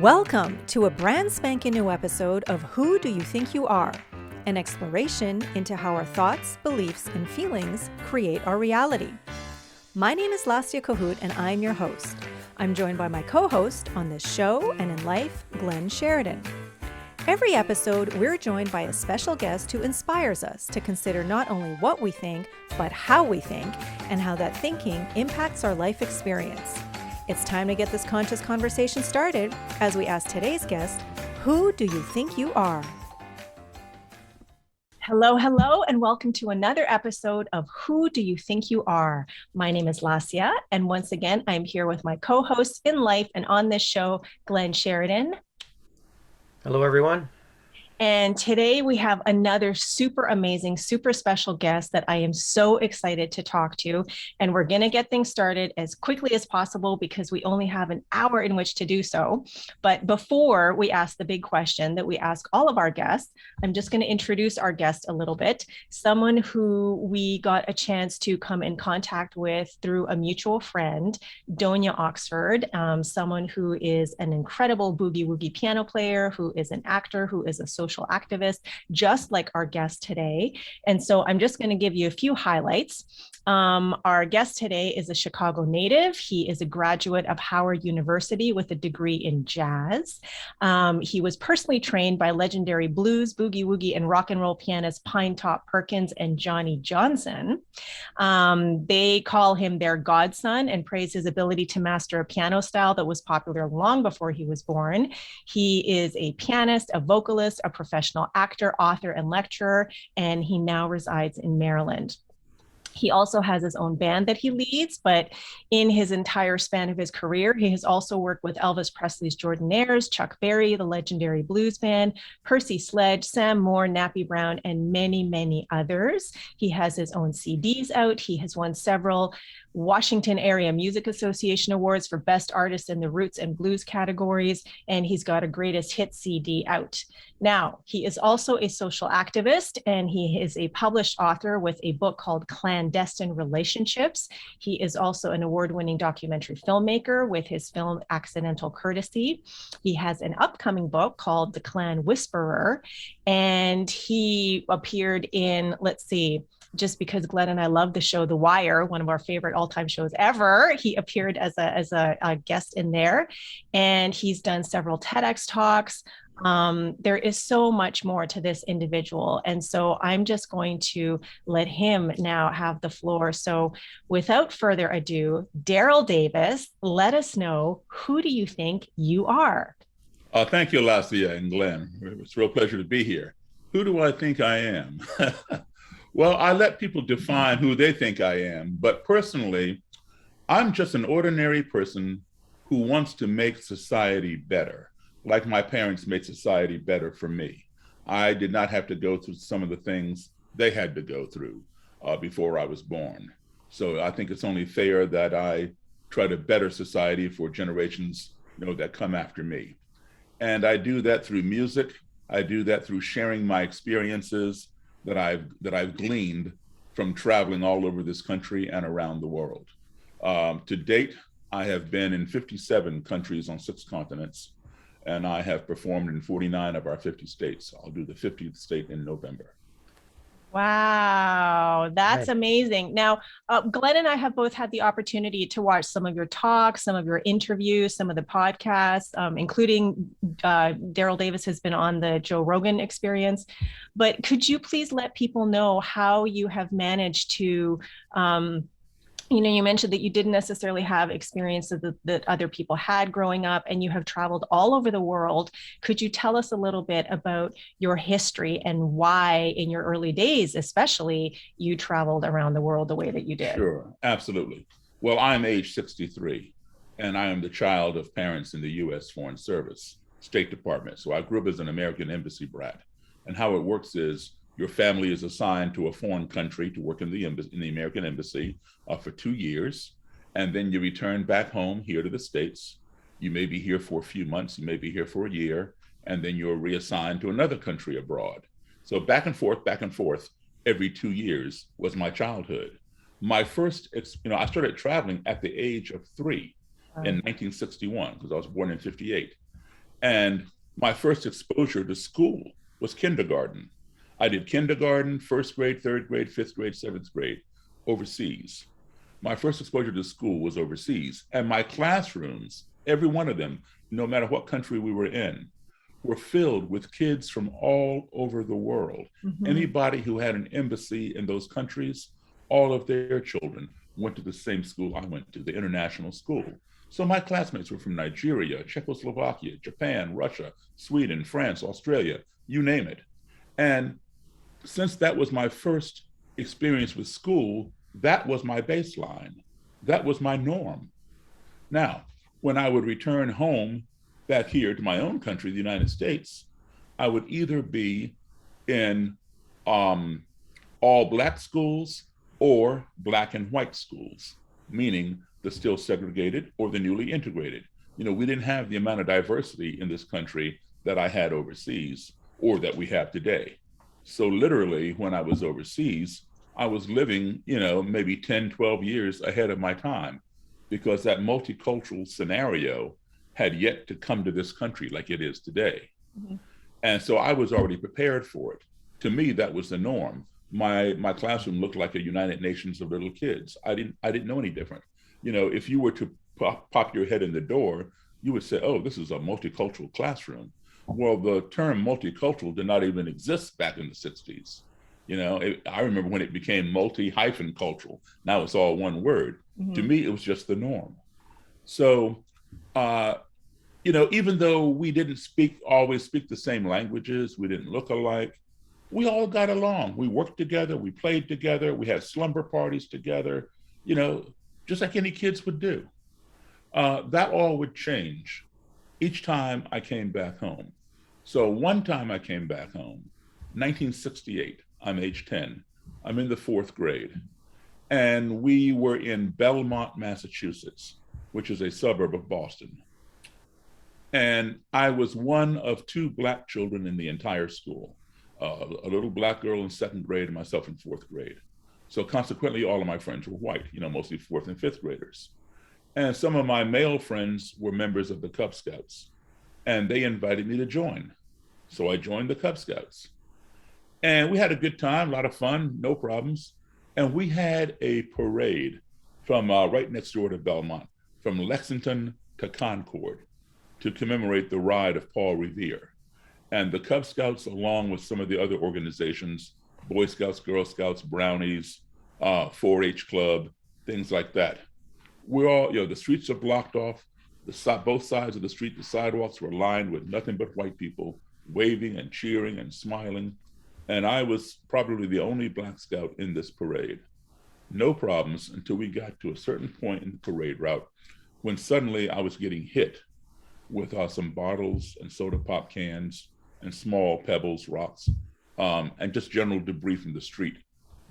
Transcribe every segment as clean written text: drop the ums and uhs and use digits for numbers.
Welcome to a brand spanking new episode of Who Do You Think You Are? An exploration into how our thoughts, beliefs, and feelings create our reality. My name is Lastia Cahoot and I'm your host. I'm joined by my co-host on this show and in life, Glenn Sheridan. Every episode, we're joined by a special guest who inspires us to consider not only what we think, but how we think and how that thinking impacts our life experience. It's time to get this conscious conversation started as we ask today's guest, who do you think you are? Hello, and welcome to another episode of Who Do You Think You Are? My name is Lastia, and once again, I'm here with my co-host in life and on this show, Glenn Sheridan. Hello, everyone. And today we have another super amazing, super special guest that I am so excited to talk to. And we're going to get things started as quickly as possible because we only have an hour in which to do so. But before we ask the big question that we ask all of our guests, I'm just going to introduce our guest a little bit. Someone who we got a chance to come in contact with through a mutual friend, Donia Oxford, someone who is an incredible boogie-woogie piano player, who is an actor, who is a social activist, just like our guest today. And so I'm just going to give you a few highlights. Our guest today is a Chicago native. He is a graduate of Howard University with a degree in jazz. He was personally trained by legendary blues, boogie-woogie, and rock and roll pianist Pinetop Perkins and Johnny Johnson. They call him their godson and praise his ability to master a piano style that was popular long before he was born. He is a pianist, a vocalist, a professional actor, author, and lecturer, and he now resides in Maryland. He also has his own band that he leads, but in his entire span of his career, he has also worked with Elvis Presley's Jordanaires, Chuck Berry, the legendary blues band, Percy Sledge, Sam Moore, Nappy Brown, and many, many others. He has his own CDs out. He has won several Washington Area Music Association Awards for Best Artist in the Roots and Blues categories, and he's got a Greatest Hits CD out. Now, he is also a social activist, and he is a published author with a book called Clandestine Relationships. He is also an award-winning documentary filmmaker with his film Accidental Courtesy. He has an upcoming book called The Clan Whisperer, and he appeared in, just because Glenn and I love the show The Wire, one of our favorite all-time shows ever, he appeared as a guest in there, and he's done several TEDx talks. There is so much more to this individual, and so I'm just going to let him now have the floor. So without further ado, Daryl Davis, let us know, who do you think you are? Thank you, Lastia and Glenn. It's a real pleasure to be here. Who do I think I am? Well, I let people define who they think I am, but personally, I'm just an ordinary person who wants to make society better, like my parents made society better for me. I did not have to go through some of the things they had to go through before I was born. So I think it's only fair that I try to better society for generations, that come after me. And I do that through music. I do that through sharing my experiences that I've gleaned from traveling all over this country and around the world. To date, I have been in 57 countries on 6 continents, and I have performed in 49 of our 50 states. I'll do the 50th state in November. Wow, that's amazing. Now, Glenn and I have both had the opportunity to watch some of your talks, some of your interviews, some of the podcasts, including Daryl Davis has been on the Joe Rogan Experience. But could you please let people know how you have managed to you mentioned that you didn't necessarily have experiences that other people had growing up, and you have traveled all over the world. Could you tell us a little bit about your history and why in your early days, especially, you traveled around the world the way that you did? Sure, absolutely. Well, I'm age 63, and I am the child of parents in the U.S. Foreign Service, State Department. So I grew up as an American embassy brat. And how it works is your family is assigned to a foreign country to work in the American embassy for 2 years, and then you return back home here to the States. You may be here for a few months, you may be here for a year, and then you're reassigned to another country abroad. So back and forth, every 2 years was my childhood. My first, I started traveling at the age of 3 in 1961, because I was born in 58. And my first exposure to school was kindergarten. I did kindergarten, first grade, third grade, fifth grade, seventh grade overseas. My first exposure to school was overseas. And my classrooms, every one of them, no matter what country we were in, were filled with kids from all over the world. Mm-hmm. Anybody who had an embassy in those countries, all of their children went to the same school I went to, the international school. So my classmates were from Nigeria, Czechoslovakia, Japan, Russia, Sweden, France, Australia, you name it. And since that was my first experience with school, that was my baseline. That was my norm. Now, when I would return home back here to my own country, the United States, I would either be in all Black schools or Black and white schools, meaning the still segregated or the newly integrated. You know, we didn't have the amount of diversity in this country that I had overseas or that we have today. So literally, when I was overseas, I was living, you know, maybe 10, 12 years ahead of my time, because that multicultural scenario had yet to come to this country like it is today. Mm-hmm. And so I was already prepared for it. To me, that was the norm. My classroom looked like a United Nations of little kids. I didn't know any different. You know, if you were to pop your head in the door, you would say, oh, this is a multicultural classroom. Well, the term multicultural did not even exist back in the 60s. You know, I remember when it became multi-cultural. Now it's all one word. Mm-hmm. To me, it was just the norm. So, you know, even though we didn't always speak the same languages, we didn't look alike, we all got along. We worked together, we played together, we had slumber parties together, you know, just like any kids would do. That all would change each time I came back home. So one time I came back home, 1968, I'm age 10, I'm in the 4th grade, and we were in Belmont, Massachusetts, which is a suburb of Boston. And I was one of 2 Black children in the entire school, a little Black girl in 2nd grade and myself in 4th grade. So consequently, all of my friends were white, you know, mostly 4th and 5th graders. And some of my male friends were members of the Cub Scouts, and they invited me to join. So I joined the Cub Scouts. And we had a good time, a lot of fun, no problems. And we had a parade from right next door to Belmont, from Lexington to Concord, to commemorate the ride of Paul Revere. And the Cub Scouts, along with some of the other organizations, Boy Scouts, Girl Scouts, Brownies, 4-H Club, things like that. We're all, you know, the streets are blocked off. Both sides of the street, the sidewalks were lined with nothing but white people, waving and cheering and smiling. And I was probably the only Black Scout in this parade. No problems until we got to a certain point in the parade route when suddenly I was getting hit with some bottles and soda pop cans and small pebbles, rocks, and just general debris from the street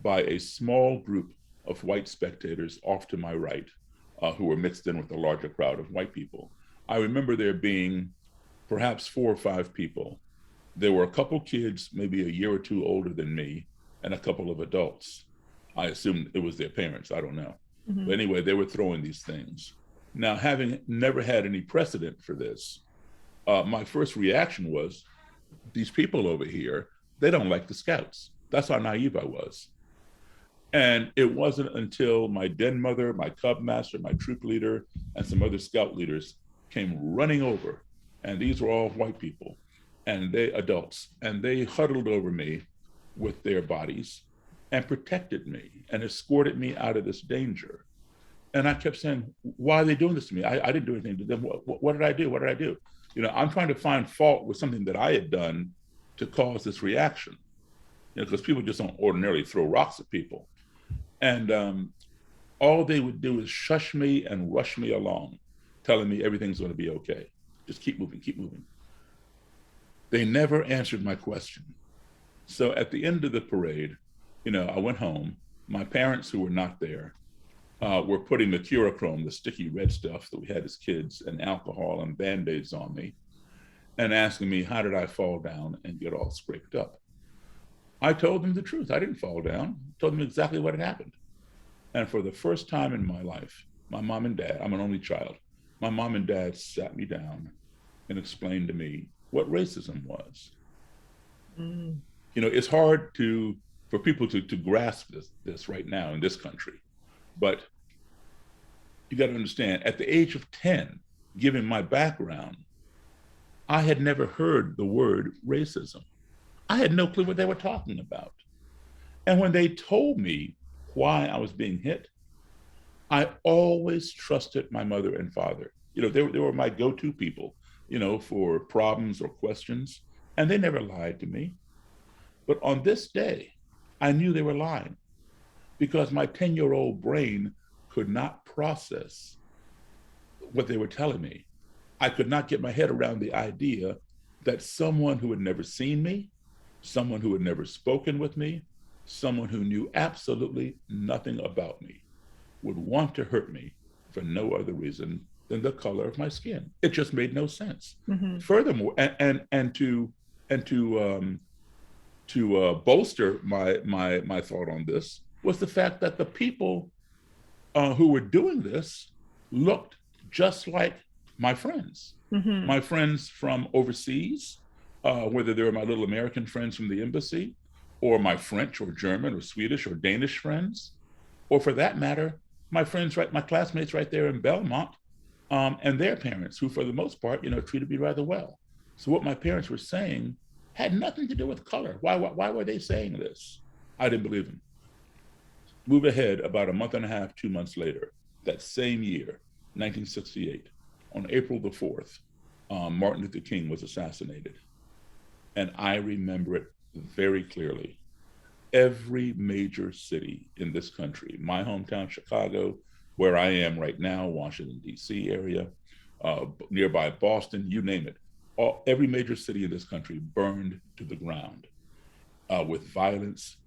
by a small group of white spectators off to my right, who were mixed in with a larger crowd of white people. I remember there being perhaps 4 or 5 people. There were a couple kids, maybe a year or 2 older than me, and a couple of adults. I assume it was their parents, I don't know. Mm-hmm. But anyway, they were throwing these things. Now, having never had any precedent for this, my first reaction was, these people over here, they don't like the Scouts. That's how naive I was. And it wasn't until my den mother, my Cub master, my troop leader, and some other Scout leaders came running over, and these were all white people, and they adults, and they huddled over me with their bodies and protected me and escorted me out of this danger. And I kept saying, why are they doing this to me? I didn't do anything to them. What did I do? What did I do? You know, I'm trying to find fault with something that I had done to cause this reaction, you know, because people just don't ordinarily throw rocks at people. And all they would do is shush me and rush me along, telling me everything's going to be okay. Just keep moving, keep moving. They never answered my question. So at the end of the parade, you know, I went home. My parents, who were not there, were putting mercurochrome, the sticky red stuff that we had as kids, and alcohol and Band-Aids on me, and asking me, how did I fall down and get all scraped up? I told them the truth. I didn't fall down. I told them exactly what had happened. And for the first time in my life, my mom and dad, I'm an only child, my mom and dad sat me down and explain to me what racism was. Mm. It's hard for people to grasp this right now in this country, but you got to understand, at the age of 10, given my background, I had never heard the word racism. I had no clue what they were talking about. And when they told me why I was being hit, I always trusted my mother and father. They were my go-to people, for problems or questions, and they never lied to me. But on this day, I knew they were lying because my 10-year-old brain could not process what they were telling me. I could not get my head around the idea that someone who had never seen me, someone who had never spoken with me, someone who knew absolutely nothing about me would want to hurt me for no other reason than the color of my skin. It just made no sense. Mm-hmm. Furthermore, and to bolster my thought on this was the fact that the people who were doing this looked just like my friends. Mm-hmm. My friends from overseas, whether they were my little American friends from the embassy, or my French or German or Swedish or Danish friends, or for that matter, my classmates right there in Belmont, and their parents, who for the most part, treated me rather well. So what my parents were saying had nothing to do with color. Why were they saying this? I didn't believe them. Move ahead about a month and a half, 2 months later, that same year, 1968, on April the 4th, Martin Luther King was assassinated. And I remember it very clearly. Every major city in this country, my hometown, Chicago, where I am right now, Washington, D.C. area, nearby Boston, you name it, every major city in this country burned to the ground with violence,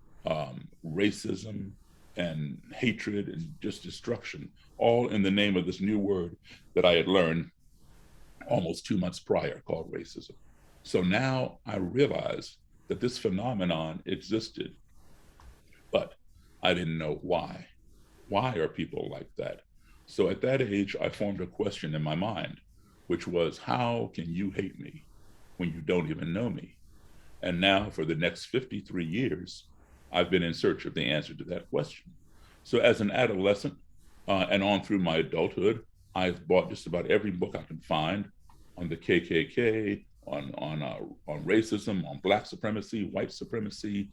racism, and hatred, and just destruction, all in the name of this new word that I had learned almost 2 months prior called racism. So now I realize that this phenomenon existed, but I didn't know why. Why are people like that? So at that age, I formed a question in my mind, which was, how can you hate me when you don't even know me? And now for the next 53 years, I've been in search of the answer to that question. So as an adolescent and on through my adulthood, I've bought just about every book I can find on the KKK, on racism, on Black supremacy, white supremacy,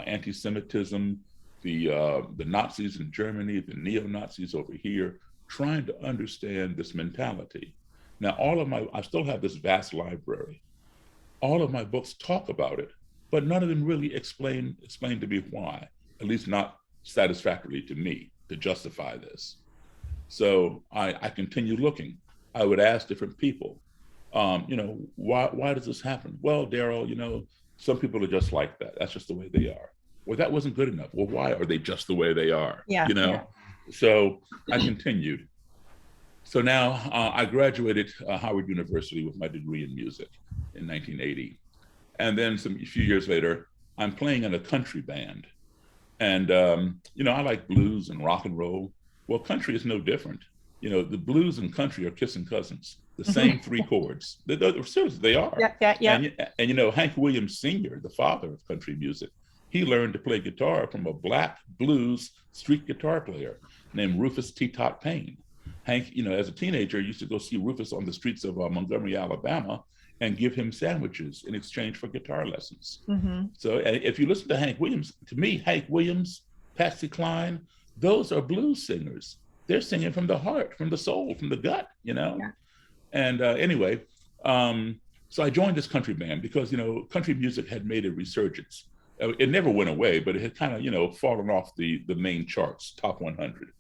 anti-Semitism, the Nazis in Germany, the neo-Nazis over here, trying to understand this mentality. Now, I still have this vast library. All of my books talk about it, but none of them really explain to me why, at least not satisfactorily to me, to justify this. So I continue looking. I would ask different people, why does this happen? Well, Daryl, some people are just like that. That's just the way they are. Well, that wasn't good enough. Well, why are they just the way they are? Yeah. Yeah. So I continued. So now I graduated Howard University with my degree in music in 1980. And then a few years later, I'm playing in a country band. And, I like blues and rock and roll. Well, country is no different. The blues and country are kissing cousins, the same three chords. Seriously, they are. Yeah. And Hank Williams Sr., the father of country music, he learned to play guitar from a black blues street guitar player named Rufus T. Tot Payne. Hank, as a teenager, used to go see Rufus on the streets of Montgomery, Alabama, and give him sandwiches in exchange for guitar lessons. Mm-hmm. So if you listen to Hank Williams, to me, Hank Williams, Patsy Cline, those are blues singers. They're singing from the heart, from the soul, from the gut, Yeah. And anyway, so I joined this country band because, country music had made a resurgence. It never went away, but it had kind of, fallen off the main charts, top 100.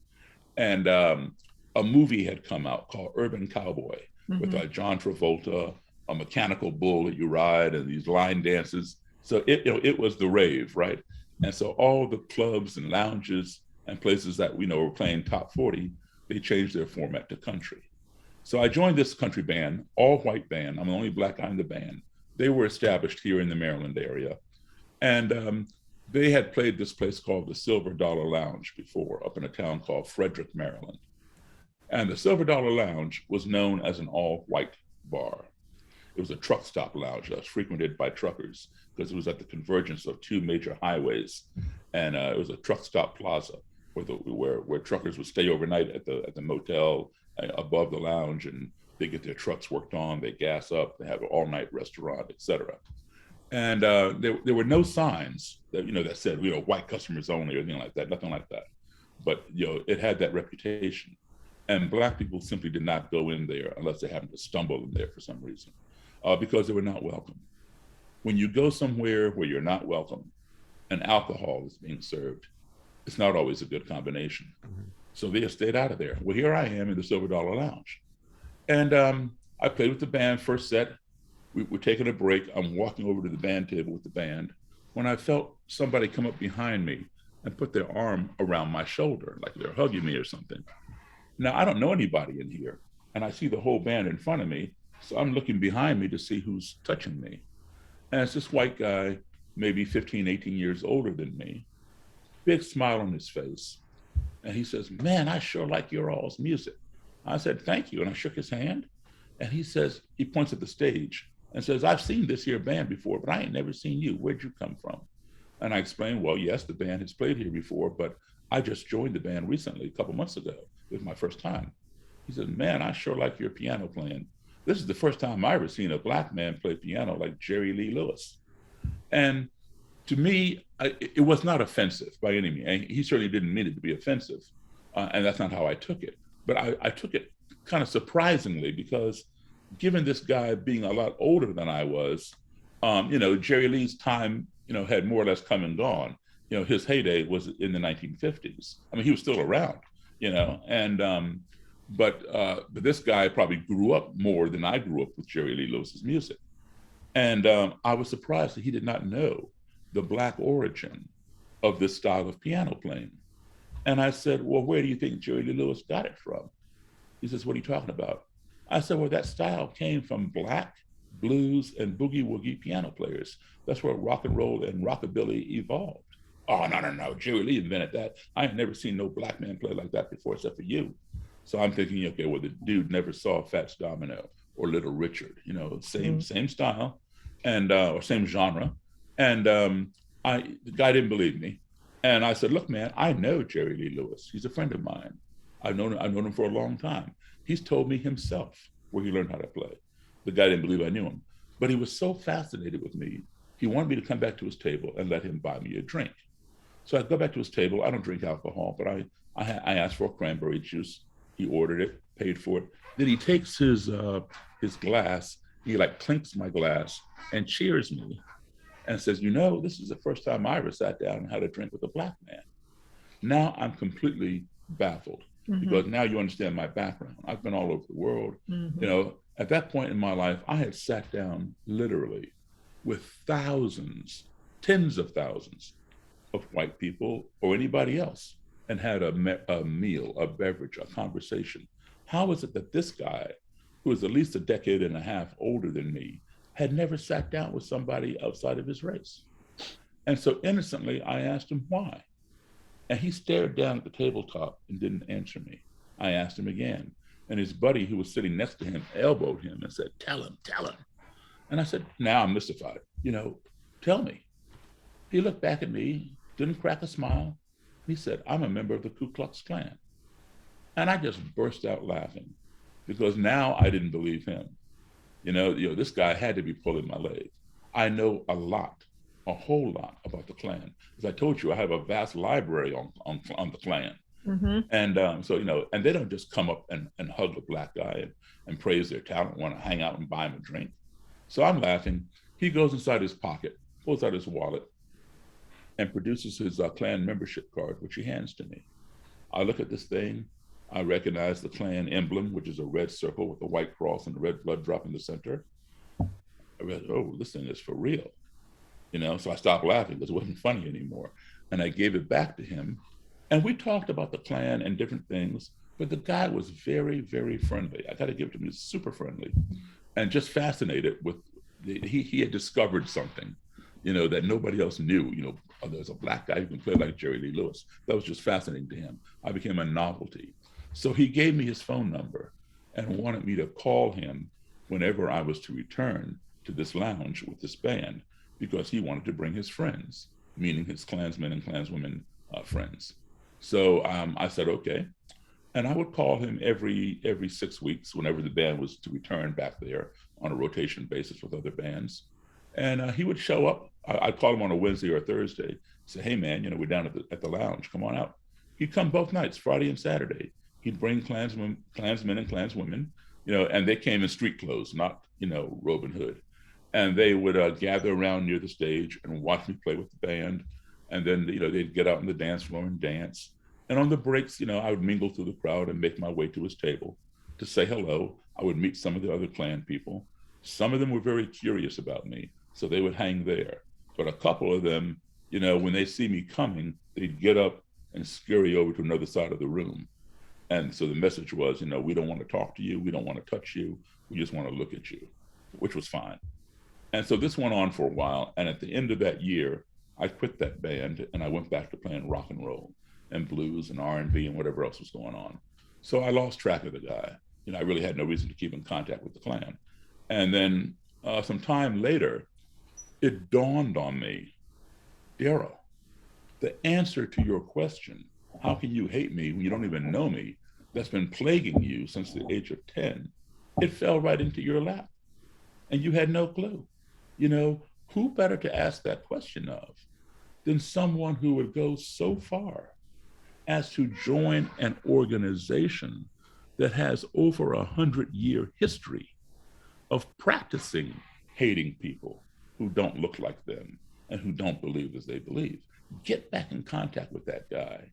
And a movie had come out called Urban Cowboy, mm-hmm. with John Travolta, a mechanical bull that you ride, and these line dances. So it was the rave, right? And so all the clubs and lounges and places that we know were playing top 40, they changed their format to country. So I joined this country band, all white band. I'm the only black guy in the band. They were established here in the Maryland area. And they had played this place called the Silver Dollar Lounge before, up in a town called Frederick, Maryland. And the Silver Dollar Lounge was known as an all-white bar. there was a truck stop lounge that was frequented by truckers because it was at the convergence of two major highways. And it was a truck stop plaza where truckers would stay overnight at the motel above the lounge, and they get their trucks worked on, they gas up, they have an all-night restaurant, etc. And there were no signs that that said white customers only or anything like that, nothing like that. But it had that reputation, and Black people simply did not go in there unless they happened to stumble in there for some reason, because they were not welcome. When you go somewhere where you're not welcome and alcohol is being served, it's not always a good combination. Mm-hmm. So they stayed out of there. Well, here I am in the Silver Dollar Lounge, and I played with the band first set. We were taking a break. I'm walking over to the band table with the band when I felt somebody come up behind me and put their arm around my shoulder, like they're hugging me or something. Now, I don't know anybody in here, and I see the whole band in front of me, so I'm looking behind me to see who's touching me. And it's this white guy, maybe 15, 18 years older than me, big smile on his face. And he says, "Man, I sure like your all's music." I said, "Thank you." And I shook his hand. And he says, he points at the stage and says, "I've seen this here band before, but I ain't never seen you. Where'd you come from?" And I explained, well, yes, the band has played here before, but I just joined the band recently, a couple months ago. It was my first time. He said, "Man, I sure like your piano playing. This is the first time I ever seen a Black man play piano like Jerry Lee Lewis." And to me, it was not offensive by any means. And he certainly didn't mean it to be offensive. And that's not how I took it. But I took it kind of surprisingly, because given this guy being a lot older than I was, Jerry Lee's time, had more or less come and gone. His heyday was in the 1950s. I mean, he was still around, but this guy probably grew up more than I grew up with Jerry Lee Lewis's music. And I was surprised that he did not know the Black origin of this style of piano playing. And I said, "Well, where do you think Jerry Lee Lewis got it from?" He says, "What are you talking about?" I said, "Well, that style came from Black, blues, and boogie woogie piano players. That's where rock and roll and rockabilly evolved." "Oh, no, Jerry Lee invented that. I ain't never seen no Black man play like that before except for you." So I'm thinking, okay, well, the dude never saw Fats Domino or Little Richard, same style and or same genre. And the guy didn't believe me. And I said, "Look, man, I know Jerry Lee Lewis. He's a friend of mine. I've known him for a long time. He's told me himself where he learned how to play." The guy didn't believe I knew him, but he was so fascinated with me. He wanted me to come back to his table and let him buy me a drink. So I go back to his table. I don't drink alcohol, but I asked for a cranberry juice. He ordered it, paid for it. Then he takes his glass, he clinks my glass and cheers me and says, "This is the first time I ever sat down and had a drink with a Black man." Now I'm completely baffled, mm-hmm. because now you understand my background. I've been all over the world. Mm-hmm. At that point in my life, I had sat down literally with thousands, tens of thousands of white people or anybody else and had a meal, a beverage, a conversation. How is it that this guy, who is at least a decade and a half older than me, had never sat down with somebody outside of his race? And so innocently, I asked him why. And he stared down at the tabletop and didn't answer me. I asked him again. And his buddy who was sitting next to him elbowed him and said, tell him. And I said, now I'm mystified, tell me. He looked back at me, didn't crack a smile. He said, "I'm a member of the Ku Klux Klan." And I just burst out laughing because now I didn't believe him. This guy had to be pulling my leg. I know a whole lot about the Klan. As I told you, I have a vast library on the Klan. Mm-hmm. And so, and they don't just come up and hug a Black guy and praise their talent, want to hang out and buy him a drink. So I'm laughing. He goes inside his pocket, pulls out his wallet, and produces his Klan membership card, which he hands to me. I look at this thing. I recognize the Klan emblem, which is a red circle with a white cross and a red blood drop in the center. I realized, oh, this thing is for real. So I stopped laughing because it wasn't funny anymore. And I gave it back to him. And we talked about the Klan and different things, but the guy was very, very friendly. I got to give it to him, he was super friendly and just fascinated with, he had discovered something, that nobody else knew. There's a Black guy who can play like Jerry Lee Lewis. That was just fascinating to him. I became a novelty. So he gave me his phone number and wanted me to call him whenever I was to return to this lounge with this band, because he wanted to bring his friends, meaning his Klansmen and Klanswomen friends. So I said, okay. And I would call him every 6 weeks whenever the band was to return back there on a rotation basis with other bands. And he would show up. I'd call him on a Wednesday or a Thursday, say, hey man, we're down at the lounge, come on out. He'd come both nights, Friday and Saturday. He'd bring Klansmen and Klanswomen, and they came in street clothes, not, robe and hood. And they would gather around near the stage and watch me play with the band. And then, they'd get out on the dance floor and dance. And on the breaks, I would mingle through the crowd and make my way to his table to say hello. I would meet some of the other Klan people. Some of them were very curious about me, so they would hang there. But a couple of them, when they see me coming, they'd get up and scurry over to another side of the room. And so the message was, we don't want to talk to you. We don't want to touch you. We just want to look at you, which was fine. And so this went on for a while. And at the end of that year, I quit that band and I went back to playing rock and roll and blues and R&B and whatever else was going on. So I lost track of the guy. I really had no reason to keep in contact with the Klan. And then some time later, it dawned on me, Daryl, the answer to your question, how can you hate me when you don't even know me, that's been plaguing you since the age of 10, it fell right into your lap. And you had no clue. Who better to ask that question of than someone who would go so far as to join an organization that has over 100-year history of practicing hating people who don't look like them and who don't believe as they believe. Get back in contact with that guy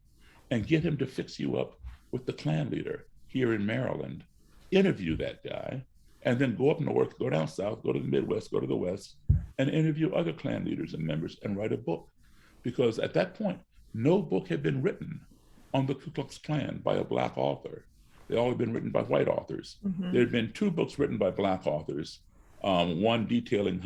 and get him to fix you up with the Klan leader here in Maryland. Interview that guy, and then go up north, go down south, go to the Midwest, go to the West, and interview other Klan leaders and members and write a book. Because at that point, no book had been written on the Ku Klux Klan by a Black author. They all had been written by white authors. Mm-hmm. There had been 2 books written by Black authors, one detailing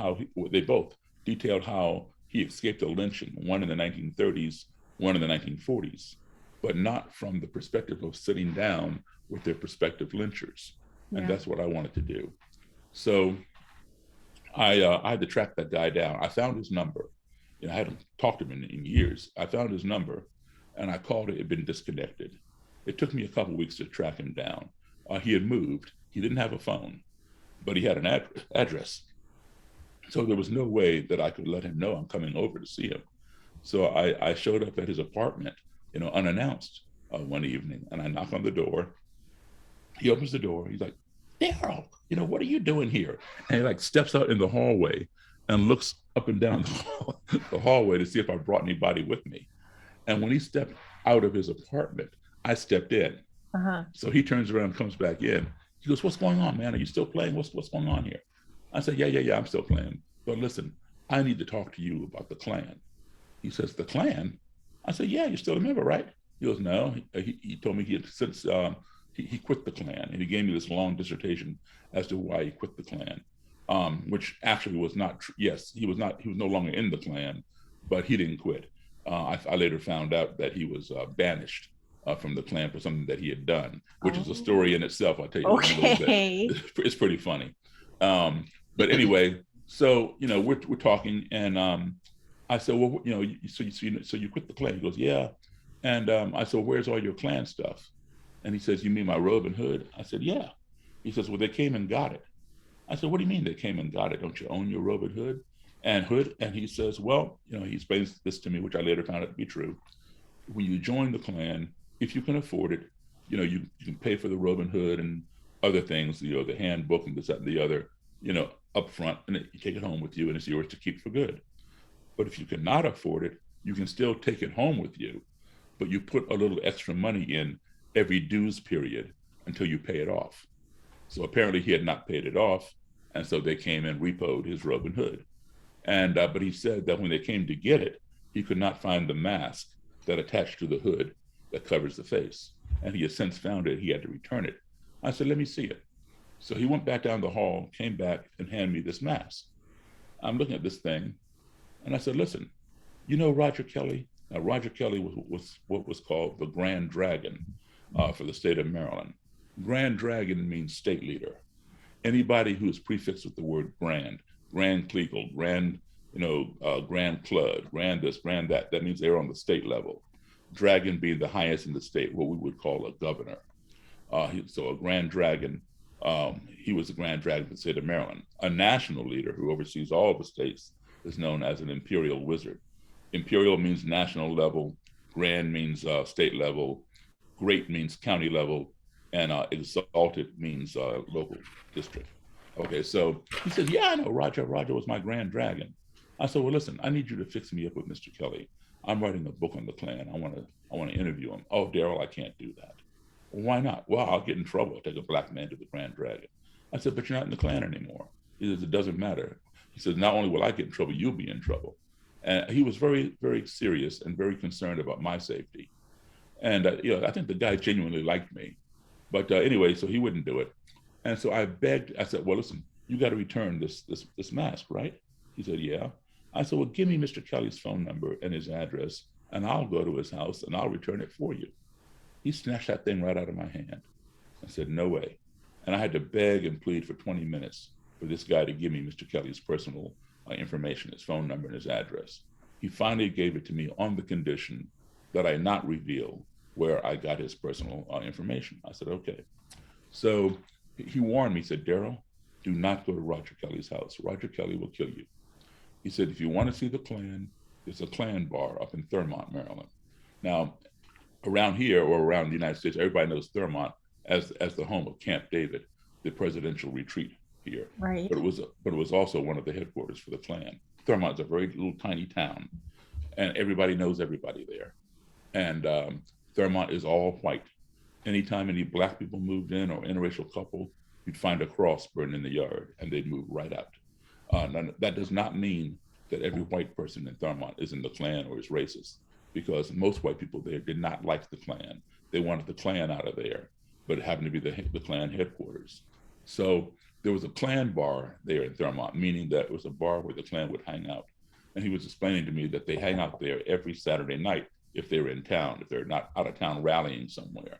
they both detailed how he escaped a lynching, one in the 1930s, one in the 1940s, but not from the perspective of sitting down with their prospective lynchers. And that's what I wanted to do. So I had to track that guy down. I found his number. I hadn't talked to him in years. I found his number and I called it. It had been disconnected. It took me a couple of weeks to track him down. He had moved. He didn't have a phone, but he had an address. So there was no way that I could let him know I'm coming over to see him. So I showed up at his apartment, unannounced one evening, and I knock on the door. He opens the door. He's like, Daryl, what are you doing here? And he steps out in the hallway and looks up and down the hallway to see if I brought anybody with me. And when he stepped out of his apartment, I stepped in. Uh-huh. So he turns around and comes back in. He goes, what's going on, man? Are you still playing? What's going on here? I said, yeah, I'm still playing. But listen, I need to talk to you about the Klan. He says, the Klan? I said, yeah, you're still a member, right? He goes, no. He told me he had since he quit the Klan, and he gave me this long dissertation as to why he quit the Klan, which actually was not true. Yes, he was no longer in the Klan, but he didn't quit. I later found out that he was banished from the Klan for something that he had done, which is a story in itself. I'll tell you okay. It's pretty funny. But anyway, so, we're talking, and I said, well, so you quit the Klan? He goes, yeah. And I said, well, where's all your Klan stuff? And he says, you mean my robe and hood? I said, yeah. He says, well, they came and got it. I said, what do you mean they came and got it? Don't you own your robe and hood? And he says, well, he explains this to me, which I later found out to be true. When you join the Klan, if you can afford it, you can pay for the robe and hood and other things, the handbook and this, that, and the other, up front, and you take it home with you, and it's yours to keep for good. But if you cannot afford it, you can still take it home with you, but you put a little extra money in every dues period until you pay it off. So apparently he had not paid it off, and so they came and repoed his robe and hood. And but he said that when they came to get it, he could not find the mask that attached to the hood that covers the face. And he has since found it. He had to return it. I said, let me see it. So he went back down the hall, came back and handed me this mask. I'm looking at this thing, and I said, listen, Roger Kelly? Now, Roger Kelly was what was called the Grand Dragon for the state of Maryland. Grand Dragon means state leader. Anybody who is prefixed with the word grand, Grand Kleagle, Grand, Grand Clud, Grand this, Grand that, that means they're on the state level. Dragon being the highest in the state, what we would call a governor. So a Grand Dragon, he was the Grand Dragon for the state of Maryland. A national leader who oversees all the states is known as an imperial wizard. Imperial means national level, grand means state level, great means county level, and exalted means local district. Okay, so he says, yeah, I know Roger. Roger was my Grand Dragon. I said, well, listen, I need you to fix me up with Mr. Kelly. I'm writing a book on the Klan. I want to interview him. Oh, Daryl, I can't do that. Well, why not? Well, I'll get in trouble. I'll take a black man to the Grand Dragon. I said, but you're not in the Klan anymore. He says, it doesn't matter. He says, not only will I get in trouble, you'll be in trouble. And he was very, very serious and very concerned about my safety. And I think the guy genuinely liked me. But anyway, so he wouldn't do it. And so I begged, I said, well, listen, you got to return this mask, right? He said, yeah. I said, well, give me Mr. Kelly's phone number and his address, and I'll go to his house and I'll return it for you. He snatched that thing right out of my hand. I said, no way. And I had to beg and plead for 20 minutes for this guy to give me Mr. Kelly's personal information, his phone number and his address. He finally gave it to me on the condition that I not reveal where I got his personal information. I said, okay. So he warned me, he said, Daryl, do not go to Roger Kelly's house. Roger Kelly will kill you. He said, if you want to see the Klan, there's a Klan bar up in Thurmont, Maryland. Now, around here or around the United States, everybody knows Thurmont as the home of Camp David, the presidential retreat here. Right. But it was also one of the headquarters for the Klan. Thurmont's a very little tiny town, and everybody knows everybody there. And Thurmont is all white. Anytime any black people moved in or interracial couple, you'd find a cross burned in the yard, and they'd move right out. That does not mean that every white person in Thurmont is in the Klan or is racist, because most white people there did not like the Klan. They wanted the Klan out of there, but it happened to be the Klan headquarters. So there was a Klan bar there in Thurmont, meaning that it was a bar where the Klan would hang out. And he was explaining to me that they hang out there every Saturday night if they're in town, if they're not out of town rallying somewhere.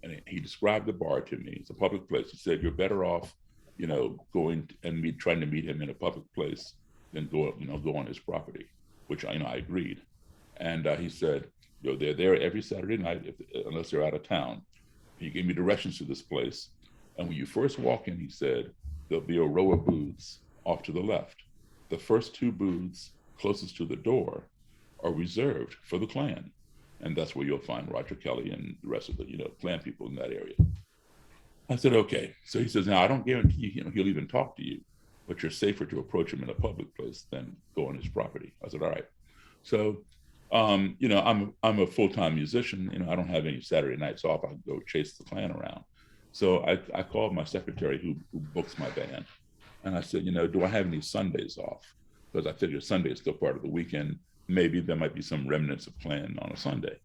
And he described the bar to me. It's a public place. He said, you're better off, going and trying to meet him in a public place than go on his property, which I agreed. And he said, they're there every Saturday night, unless they're out of town. He gave me directions to this place. And when you first walk in, he said, there'll be a row of booths off to the left. The first two booths closest to the door are reserved for the Klan. And that's where you'll find Roger Kelly and the rest of the, Klan people in that area. I said, okay. So he says, now I don't guarantee he'll even talk to you, but you're safer to approach him in a public place than go on his property. I said, all right. So, I'm a full-time musician. I don't have any Saturday nights off. I go chase the Klan around. So I called my secretary who books my band. And I said, do I have any Sundays off? Because I figured Sunday is still part of the weekend. Maybe there might be some remnants of Klan on a Sunday.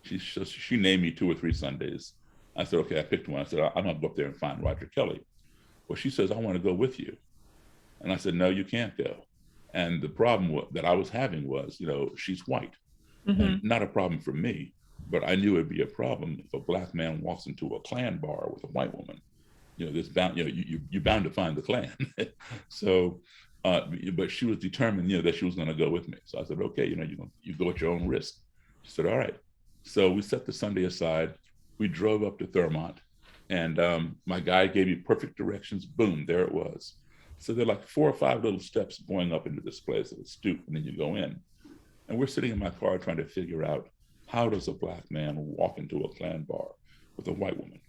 She named me 2 or 3 Sundays. I said, okay, I picked one. I said, I'm gonna go up there and find Roger Kelly. Well, she says, I want to go with you. And I said, no, you can't go. And the problem that I was having was, she's white. Mm-hmm. And not a problem for me, but I knew it'd be a problem if a black man walks into a Klan bar with a white woman. There's bound, you're bound to find the Klan. So, but she was determined, that she was going to go with me. So I said, okay, you go at your own risk. She said, all right. So we set the Sunday aside. We drove up to Thurmont, and my guide gave me perfect directions. Boom, there it was. So there are like 4 or 5 little steps going up into this place. It's a stoop, and then you go in. And we're sitting in my car trying to figure out, how does a black man walk into a Klan bar with a white woman?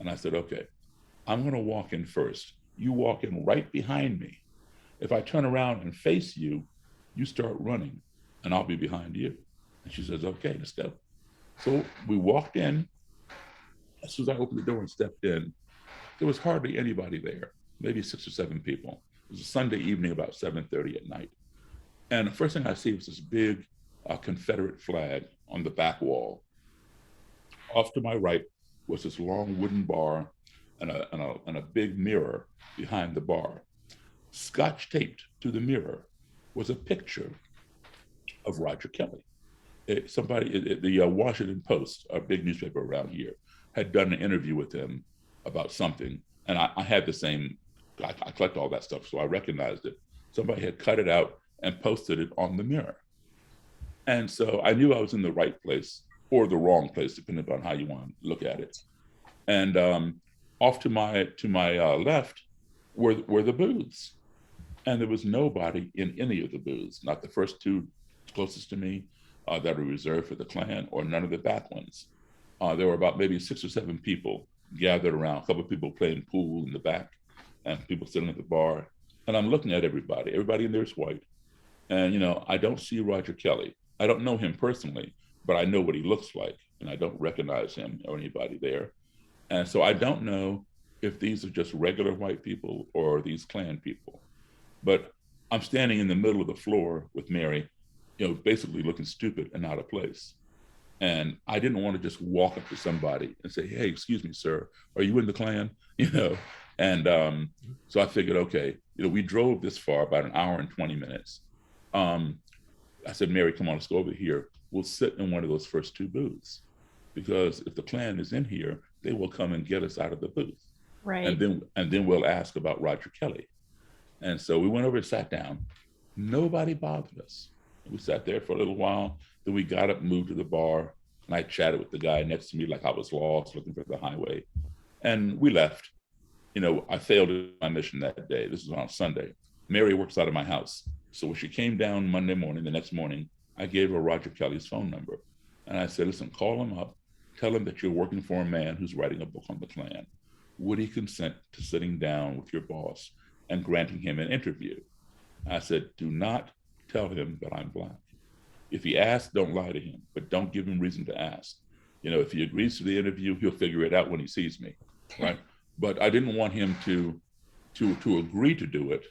And I said, okay, I'm going to walk in first. You walk in right behind me. If I turn around and face you, you start running, and I'll be behind you. And she says, okay, let's go. So we walked in. As soon as I opened the door and stepped in, there was hardly anybody there, maybe 6 or 7 people. It was a Sunday evening, about 7:30 at night. And the first thing I see was this big Confederate flag on the back wall. Off to my right was this long wooden bar and a big mirror behind the bar. Scotch taped to the mirror was a picture of Roger Kelly. The Washington Post, a big newspaper around here, had done an interview with him about something, and I had the same I collect all that stuff, so I recognized it. Somebody had cut it out and posted it on the mirror. And so I knew I was in the right place or the wrong place, depending on how you want to look at it. And off to my left were the booths, and there was nobody in any of the booths. Not the first two closest to me that were reserved for the Klan, or none of the back ones. There were about maybe 6 or 7 people gathered around. A couple of people playing pool in the back, and people sitting at the bar. And I'm looking at everybody. Everybody in there is white. And, you know, I don't see Roger Kelly. I don't know him personally, but I know what he looks like, and I don't recognize him or anybody there. And so I don't know if these are just regular white people or these Klan people. But I'm standing in the middle of the floor with Mary, you know, basically looking stupid and out of place. And I didn't want to just walk up to somebody and say, "Hey, excuse me, sir, are you in the Klan?" You know. And so I figured, okay, you know, we drove this far, about an hour and 20 minutes. I said, "Mary, come on, let's go over here. We'll sit in one of those first 2 booths, because if the Klan is in here, they will come and get us out of the booth." Right. And then we'll ask about Roger Kelly. And so we went over and sat down. Nobody bothered us. We sat there for a little while. Then we got up and moved to the bar. And I chatted with the guy next to me like I was lost, looking for the highway. And we left. You know, I failed in my mission that day. This was on Sunday. Mary works out of my house. So when she came down Monday morning, the next morning, I gave her Roger Kelly's phone number. And I said, "Listen, call him up. Tell him that you're working for a man who's writing a book on the Klan. Would he consent to sitting down with your boss and granting him an interview?" I said, "Do not tell him that I'm Black. If he asks, don't lie to him, but don't give him reason to ask. You know, if he agrees to the interview, he'll figure it out when he sees me," right? But I didn't want him to agree to do it,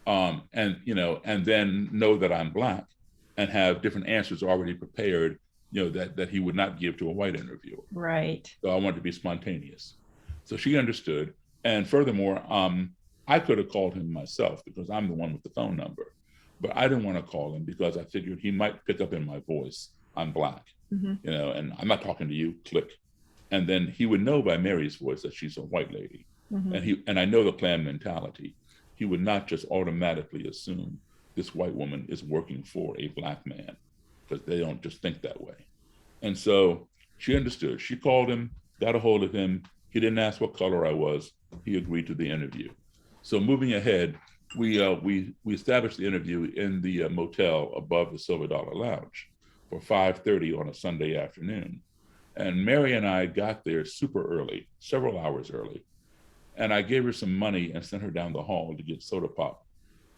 and you know, and then know that I'm Black and have different answers already prepared, you know, that he would not give to a white interviewer. Right. So I wanted to be spontaneous. So she understood. And furthermore, I could have called him myself because I'm the one with the phone number, but I didn't want to call him because I figured he might pick up in my voice, I'm Black, you know, and I'm not talking to you, click. And then he would know by Mary's voice that she's a white lady. And I know the Klan mentality. He would not just automatically assume this white woman is working for a Black man, because they don't just think that way. And so she understood. She called him, got a hold of him. He didn't ask what color I was. He agreed to the interview. So moving ahead, we established the interview in the motel above the Silver Dollar Lounge for 5:30 on a Sunday afternoon. And Mary and I got there super early, several hours early. And I gave her some money and sent her down the hall to get soda pop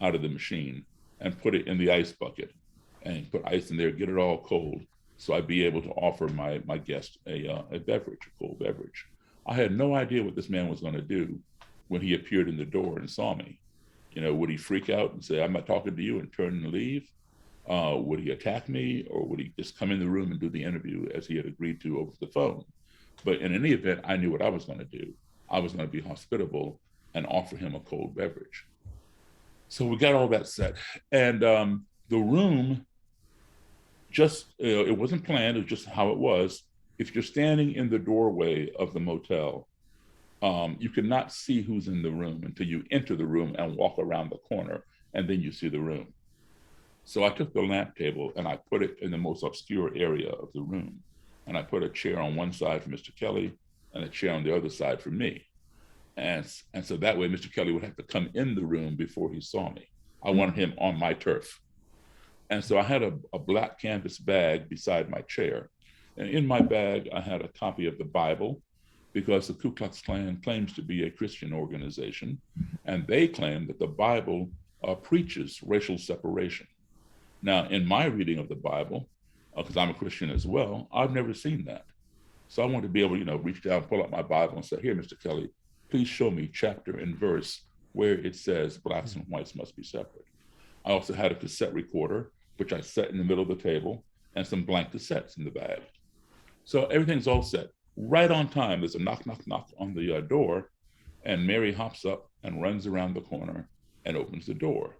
out of the machine and put it in the ice bucket and put ice in there, get it all cold, so I'd be able to offer my guest a beverage, a cold beverage. I had no idea what this man was going to do when he appeared in the door and saw me. You know, would he freak out and say, "I'm not talking to you," and turn and leave? Would he attack me, or would he just come in the room and do the interview as he had agreed to over the phone? But in any event, I knew what I was going to do. I was going to be hospitable and offer him a cold beverage. So we got all that set. And the room, just, it wasn't planned, it was just how it was. If you're standing in the doorway of the motel, you cannot see who's in the room until you enter the room and walk around the corner, and then you see the room. So I took the lamp table and I put it in the most obscure area of the room. And I put a chair on one side for Mr. Kelly and a chair on the other side for me. And so that way Mr. Kelly would have to come in the room before he saw me. I wanted him on my turf. And so I had a black canvas bag beside my chair. And in my bag, I had a copy of the Bible, because the Ku Klux Klan claims to be a Christian organization. And they claim that the Bible preaches racial separation. Now, in my reading of the Bible, because I'm a Christian as well, I've never seen that. So I want to be able to, you know, reach down, pull out my Bible and say, "Here, Mr. Kelly, please show me chapter and verse where it says Blacks and whites must be separate." I also had a cassette recorder, which I set in the middle of the table, and some blank cassettes in the bag. So everything's all set. Right on time, there's a knock, knock, knock on the door, and Mary hops up and runs around the corner and opens the door.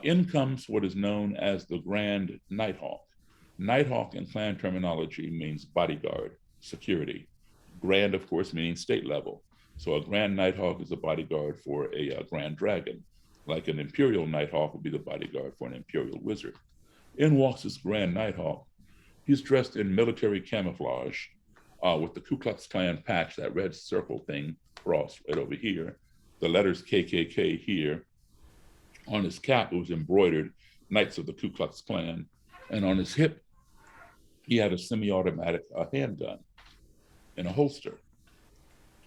In comes what is known as the Grand Nighthawk. Nighthawk in Klan terminology means bodyguard, security. Grand, of course, meaning state level. So a Grand Nighthawk is a bodyguard for a Grand Dragon, like an Imperial Nighthawk would be the bodyguard for an Imperial Wizard. In walks this Grand Nighthawk. He's dressed in military camouflage with the Ku Klux Klan patch, that red circle thing crossed right over here, the letters KKK here. On his cap, it was embroidered Knights of the Ku Klux Klan. And on his hip, he had a semi-automatic handgun in a holster.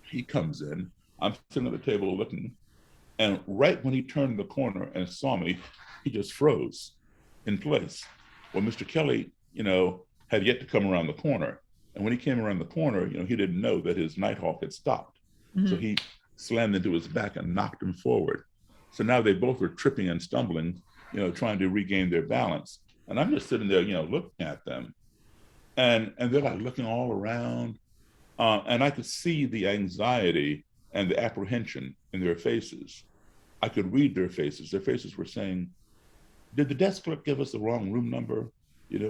He comes in, I'm sitting at the table looking, and right when he turned the corner and saw me, he just froze in place. Well, Mr. Kelly, had yet to come around the corner. And when he came around the corner, he didn't know that his Nighthawk had stopped. Mm-hmm. So he slammed into his back and knocked him forward. So now they both were tripping and stumbling, trying to regain their balance. And I'm just sitting there, looking at them. And they're like looking all around. And I could see the anxiety and the apprehension in their faces. I could read their faces. Their faces were saying, did the desk clerk give us the wrong room number?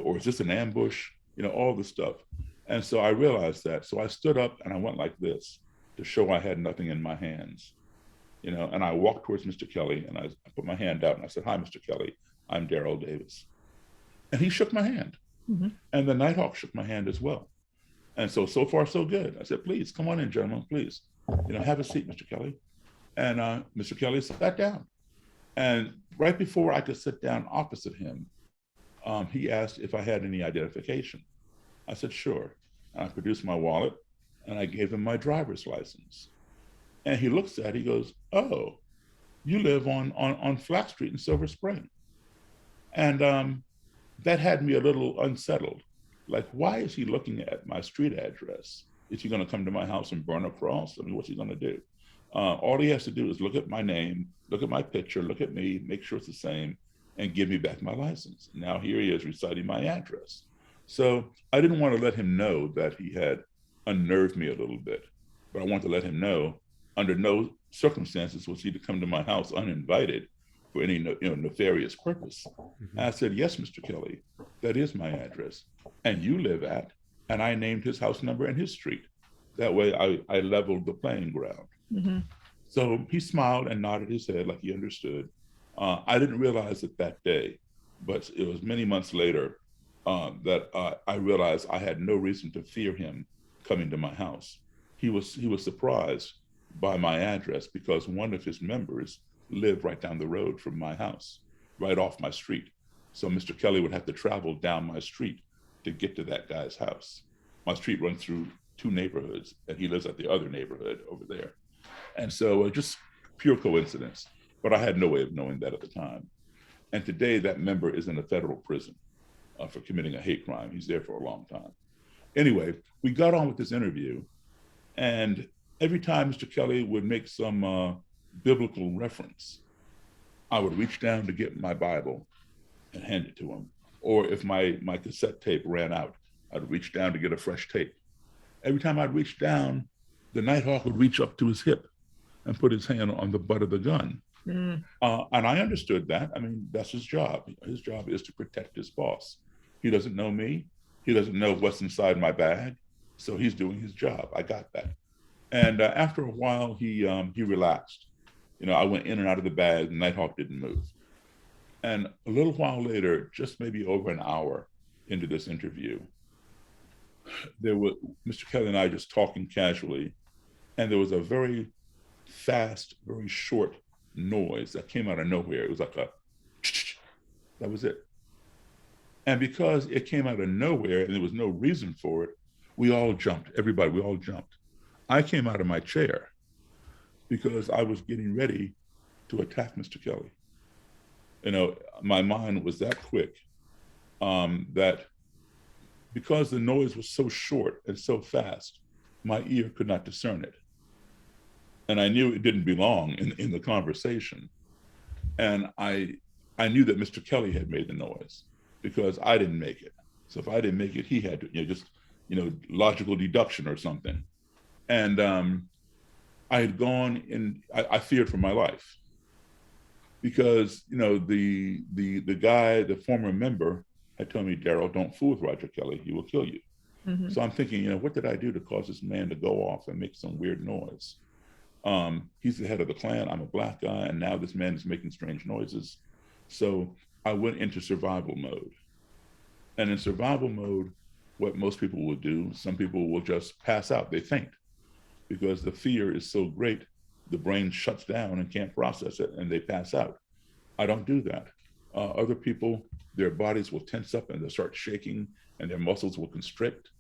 Or is this an ambush? All the stuff. And so I realized that. So I stood up and I went like this to show I had nothing in my hands. And I walked towards Mr. Kelly and I put my hand out and I said, hi, Mr. Kelly, I'm Daryl Davis. And he shook my hand. Mm-hmm. And the Nighthawk shook my hand as well. And so far, so good. I said, please, come on in, gentlemen, please. Have a seat, Mr. Kelly. And Mr. Kelly sat down. And right before I could sit down opposite him, he asked if I had any identification. I said, sure. And I produced my wallet and I gave him my driver's license. And he looks at it, he goes, oh, you live on Flat Street in Silver Spring. And that had me a little unsettled. Like, why is he looking at my street address? Is he going to come to my house and burn a cross? I mean, what's he going to do? All he has to do is look at my name, look at my picture, look at me, make sure it's the same, and give me back my license. Now here he is reciting my address. So I didn't want to let him know that he had unnerved me a little bit, but I wanted to let him know under no circumstances was he to come to my house uninvited for any nefarious purpose. Mm-hmm. And I said, yes, Mr. Kelly, that is my address. And you live at, and I named his house number and his street. That way I leveled the playing ground. Mm-hmm. So he smiled and nodded his head like he understood. I didn't realize it that day, but it was many months later that I realized I had no reason to fear him coming to my house. He was surprised by my address because one of his members lived right down the road from my house, right off my street. So Mr. Kelly would have to travel down my street to get to that guy's house. My street runs through two neighborhoods, and he lives at the other neighborhood over there. And so just pure coincidence, but I had no way of knowing that at the time. And today that member is in a federal prison for committing a hate crime. He's there for a long time. Anyway, we got on with this interview, and every time Mr. Kelly would make some biblical reference, I would reach down to get my Bible and hand it to him. Or if my cassette tape ran out, I'd reach down to get a fresh tape. Every time I'd reach down, the Nighthawk would reach up to his hip and put his hand on the butt of the gun. Mm. And I understood that. I mean, that's his job. His job is to protect his boss. He doesn't know me. He doesn't know what's inside my bag. So he's doing his job. I got that. And after a while, he relaxed. I went in and out of the bag. The Nighthawk didn't move. And a little while later, just maybe over an hour into this interview, there was Mr. Kelly and I just talking casually, and there was a very fast, very short noise that came out of nowhere. It was like that was it. And because it came out of nowhere and there was no reason for it, we all jumped. Everybody, we all jumped. I came out of my chair because I was getting ready to attack Mr. Kelly. My mind was that quick that because the noise was so short and so fast, my ear could not discern it. And I knew it didn't belong in the conversation. And I knew that Mr. Kelly had made the noise because I didn't make it. So if I didn't make it, he had to, logical deduction or something. And I had gone and I feared for my life because, the guy, the former member, had told me, Daryl, don't fool with Roger Kelly. He will kill you. Mm-hmm. So I'm thinking, what did I do to cause this man to go off and make some weird noise? He's the head of the clan. I'm a black guy, and now this man is making strange noises. So I went into survival mode. And in survival mode, what most people will do, some people will just pass out. They faint because the fear is so great, the brain shuts down and can't process it, and they pass out. I don't do that. Other people, their bodies will tense up and they'll start shaking, and their muscles will constrict,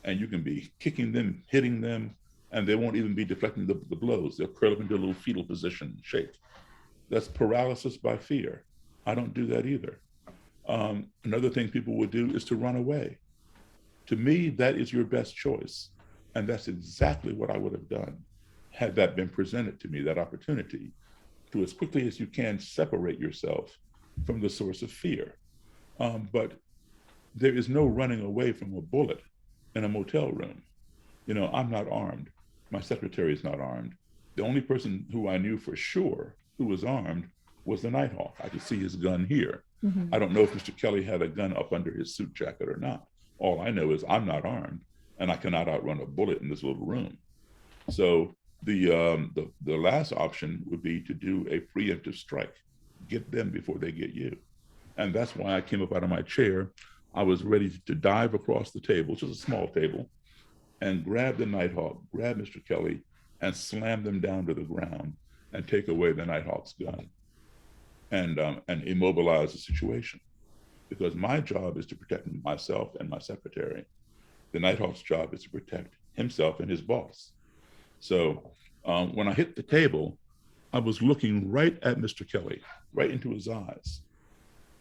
and you can be kicking them, hitting them, and they won't even be deflecting the blows. They'll curl up into a little fetal position and shake. That's paralysis by fear. I don't do that either. Another thing people would do is to run away. To me, that is your best choice. And that's exactly what I would have done had that been presented to me, that opportunity to, as quickly as you can, separate yourself from the source of fear. But there is no running away from a bullet in a motel room. You know, I'm not armed. My secretary is not armed. The only person who I knew for sure who was armed was the Nighthawk. I could see his gun here. I don't know if Mr. Kelly had a gun up under his suit jacket or not. All I know is I'm not armed, and I cannot outrun a bullet in this little room. So the last option would be to do a preemptive strike, get them before they get you. And that's why I came up out of my chair. I was ready to dive across the table, which is a small table, and grab the Nighthawk, grab Mr. Kelly, and slam them down to the ground and take away the Nighthawk's gun and immobilize the situation. Because my job is to protect myself and my secretary. The Nighthawk's job is to protect himself and his boss. So when I hit the table, I was looking right at Mr. Kelly, right into his eyes.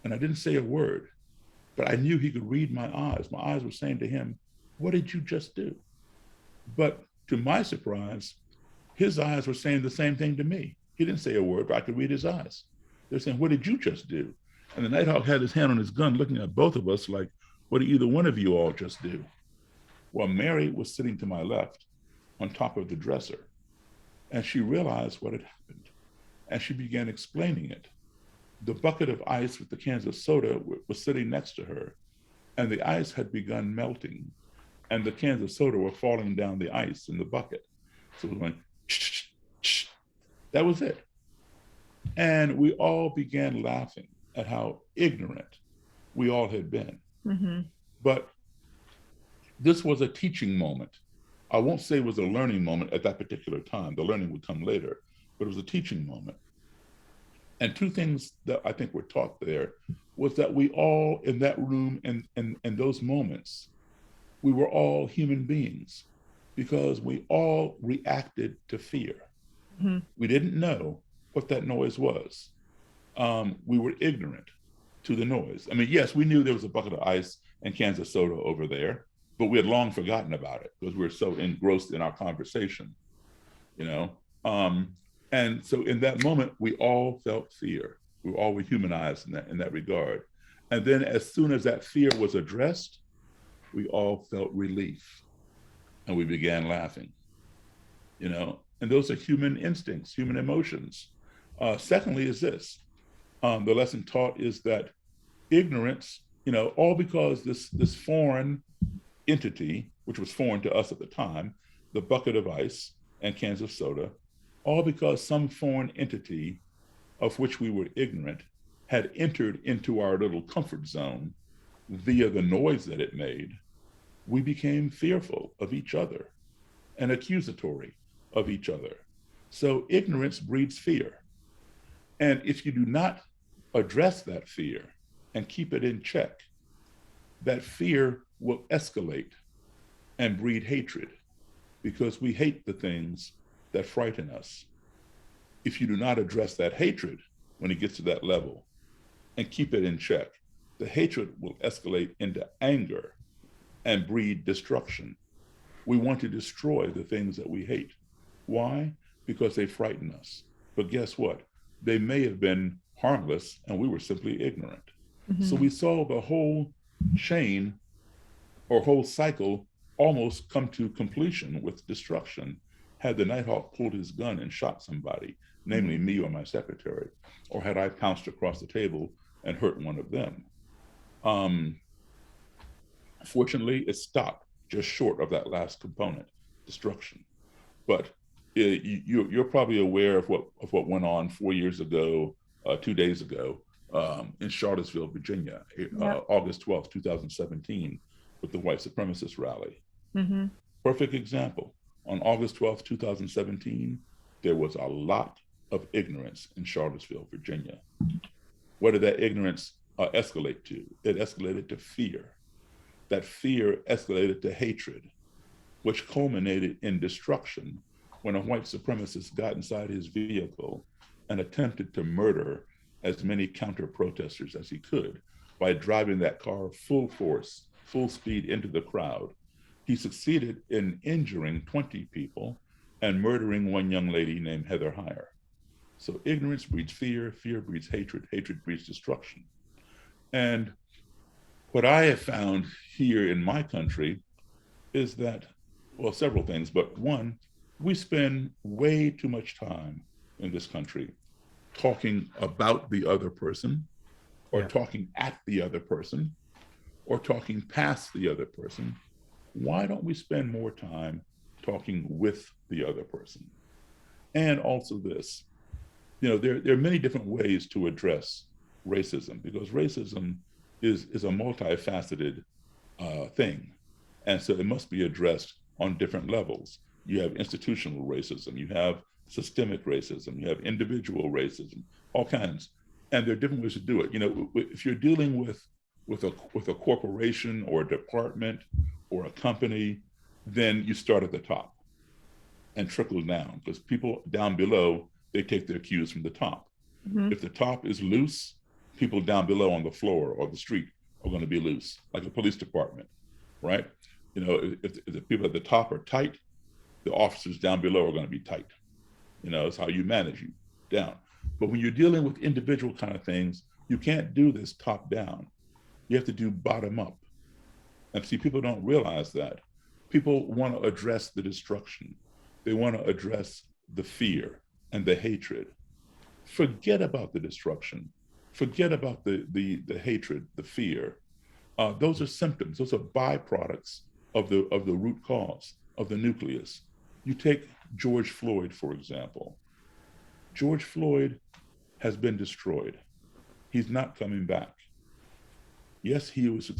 And I didn't say a word, but I knew he could read my eyes. My eyes were saying to him, "What did you just do?" But to my surprise, his eyes were saying the same thing to me. He didn't say a word, but I could read his eyes. They're saying, "What did you just do?" And the Nighthawk had his hand on his gun, looking at both of us like, "What did either one of you all just do?" Well, Mary was sitting to my left on top of the dresser, and she realized what had happened, and she began explaining it. The bucket of ice with the cans of soda was sitting next to her, and the ice had begun melting, and the cans of soda were falling down the ice in the bucket. So it was going, shh, shh. That was it. And we all began laughing at how ignorant we all had been. But this was a teaching moment. I won't say it was a learning moment at that particular time. The learning would come later, but it was a teaching moment. And two things that I think were taught there was that we all in that room and those moments, we were all human beings because we all reacted to fear. We didn't know what that noise was. We were ignorant to the noise. I mean, yes, we knew there was a bucket of ice and cans of soda over there, but we had long forgotten about it because we were so engrossed in our conversation, you know? And so in that moment, we all felt fear. We all were humanized in that regard. And then as soon as that fear was addressed, we all felt relief and we began laughing, you know? And those are human instincts, human emotions. Secondly is this, the lesson taught is that ignorance, you know, all because this foreign entity, which was foreign to us at the time, the bucket of ice and cans of soda, all because some foreign entity of which we were ignorant had entered into our little comfort zone via the noise that it made, we became fearful of each other and accusatory of each other. So ignorance breeds fear. And if you do not address that fear and keep it in check, that fear will escalate and breed hatred because we hate the things that frighten us. If you do not address that hatred when it gets to that level and keep it in check, the hatred will escalate into anger and breed destruction. We want to destroy the things that we hate. Why? Because they frighten us. But guess what? They may have been harmless and we were simply ignorant. So we saw the whole chain or whole cycle almost come to completion with destruction had the Nighthawk pulled his gun and shot somebody, namely me or my secretary, or had I pounced across the table and hurt one of them. Fortunately, it stopped just short of that last component, destruction. But you're probably aware of what went on 4 years ago, 2 days ago, in Charlottesville, Virginia, Yep. August 12th, 2017, with the white supremacist rally. Mm-hmm. Perfect example. On August 12th, 2017, there was a lot of ignorance in Charlottesville, Virginia. What did that ignorance escalate to? It escalated to fear. That fear escalated to hatred, which culminated in destruction when a white supremacist got inside his vehicle and attempted to murder as many counter-protesters as he could by driving that car full force, full speed into the crowd. He succeeded in injuring 20 people and murdering one young lady named Heather Heyer. So ignorance breeds fear, fear breeds hatred, hatred breeds destruction. And what I have found here in my country is that, well, several things, but one, we spend way too much time in this country talking about the other person, or talking at the other person, or talking past the other person. Why don't we spend more time talking with the other person? And also this, there are many different ways to address racism, because racism is a multifaceted thing. And so it must be addressed on different levels. You have institutional racism, you have systemic racism, you have individual racism, all kinds. And there are different ways to do it. If you're dealing with a corporation or a department or a company, then you start at the top and trickle down, because people down below, they take their cues from the top. Mm-hmm. If the top is loose, people down below on the floor or the street are going to be loose, like a police department, right? If the people at the top are tight, the officers down below are going to be tight. It's how you manage you down. But when you're dealing with individual kind of things, you can't do this top down. You have to do bottom up. And see, people don't realize that. People want to address the destruction. They want to address the fear and the hatred. Forget about the destruction. Forget about the hatred, the fear. Those are symptoms. Those are byproducts of the root cause, of the nucleus. You take George Floyd, for example. George Floyd has been destroyed. He's not coming back. Yes, he's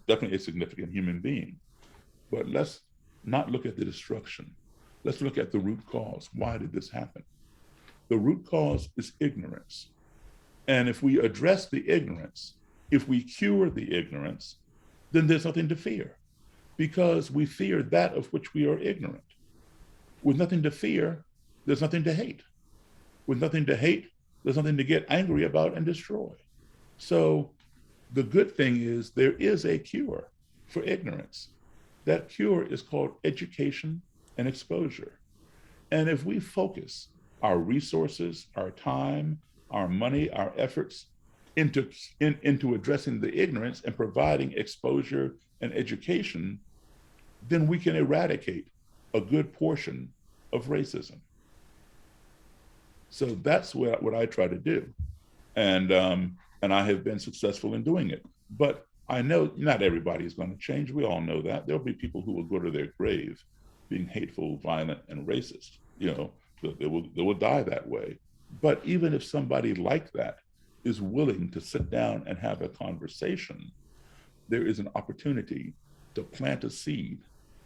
definitely a significant human being, but let's not look at the destruction. Let's look at the root cause. Why did this happen? The root cause is ignorance. And if we address the ignorance, if we cure the ignorance, then there's nothing to fear, because we fear that of which we are ignorant. With nothing to fear, there's nothing to hate. With nothing to hate, there's nothing to get angry about and destroy. So the good thing is there is a cure for ignorance. That cure is called education and exposure. And if we focus our resources, our time, our money, our efforts into addressing the ignorance and providing exposure and education, then we can eradicate a good portion of racism. So that's what I try to do. And I have been successful in doing it. But I know not everybody is going to change. We all know that. There'll be people who will go to their grave being hateful, violent, and racist. They will die that way. But even if somebody like that is willing to sit down and have a conversation, there is an opportunity to plant a seed.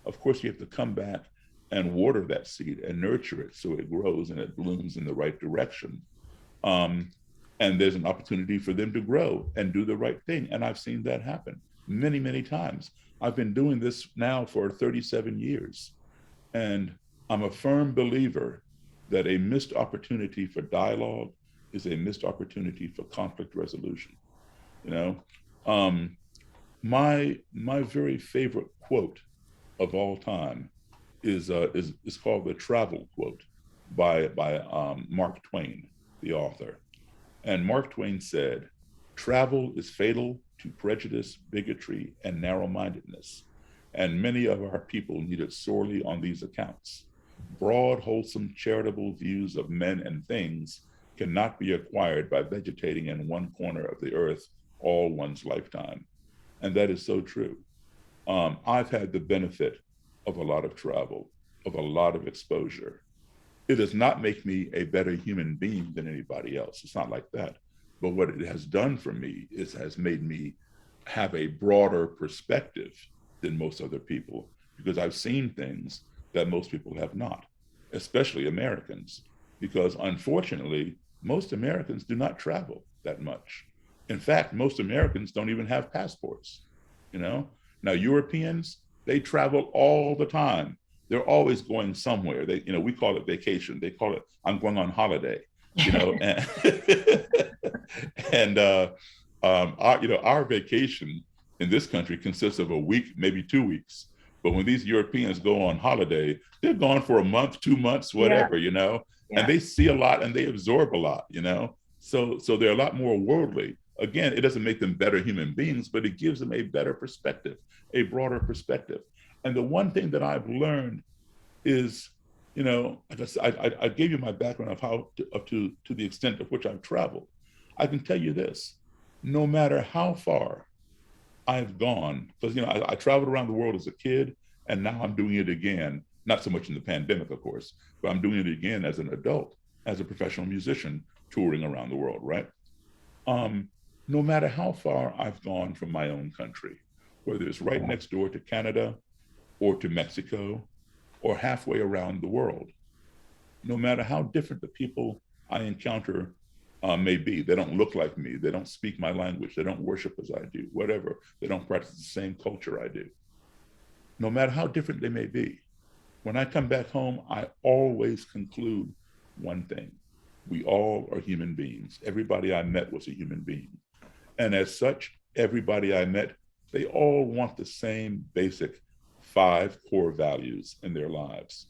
Of course, you have to come back and water that seed and nurture it so it grows and it blooms in the right direction. And there's an opportunity for them to grow and do the right thing. And I've seen that happen many, many times. I've been doing this now for 37 years. And I'm a firm believer that a missed opportunity for dialogue is a missed opportunity for conflict resolution. My very favorite quote of all time is called the Travel Quote by Mark Twain, the author. And Mark Twain said, "Travel is fatal to prejudice, bigotry, and narrow-mindedness, and many of our people need it sorely on these accounts. Broad, wholesome, charitable views of men and things cannot be acquired by vegetating in one corner of the earth all one's lifetime." And that is so true. I've had the benefit of a lot of travel, of a lot of exposure. It does not make me a better human being than anybody else. It's not like that. But what it has done for me is has made me have a broader perspective than most other people, because I've seen things that most people have not, especially Americans, because unfortunately, most Americans do not travel that much. In fact, most Americans don't even have passports, you know? Now, Europeans, they travel all the time. They're always going somewhere. They, we call it vacation. They call it, I'm going on holiday, and, and our vacation in this country consists of a week, maybe 2 weeks. But when these Europeans go on holiday, they're gone for a month, 2 months, whatever, yeah. And they see a lot and they absorb a lot, So they're a lot more worldly. Again, it doesn't make them better human beings, but it gives them a better perspective, a broader perspective. And the one thing that I've learned is, I gave you my background of how to the extent of which I've traveled. I can tell you this: no matter how far I've gone, because I traveled around the world as a kid, and now I'm doing it again. Not so much in the pandemic, of course, but I'm doing it again as an adult, as a professional musician, touring around the world. Right? No matter how far I've gone from my own country, whether it's right next door to Canada, or to Mexico, or halfway around the world, no matter how different the people I encounter may be. They don't look like me. They don't speak my language. They don't worship as I do, whatever. They don't practice the same culture I do. No matter how different they may be, when I come back home, I always conclude one thing: we all are human beings. Everybody I met was a human being. And as such, everybody I met, they all want the same basic 5 core values in their lives.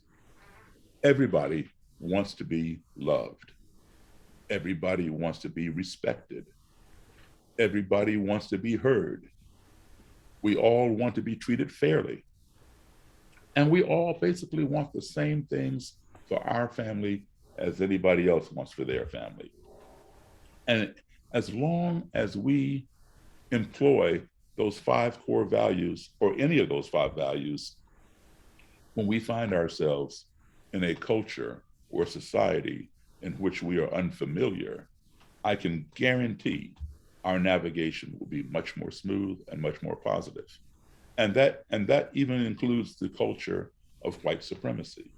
Everybody wants to be loved. Everybody wants to be respected. Everybody wants to be heard. We all want to be treated fairly. And we all basically want the same things for our family as anybody else wants for their family. And as long as we employ those 5 core values, or any of those 5 values, when we find ourselves in a culture or society in which we are unfamiliar, I can guarantee our navigation will be much more smooth and much more positive. And that even includes the culture of white supremacy.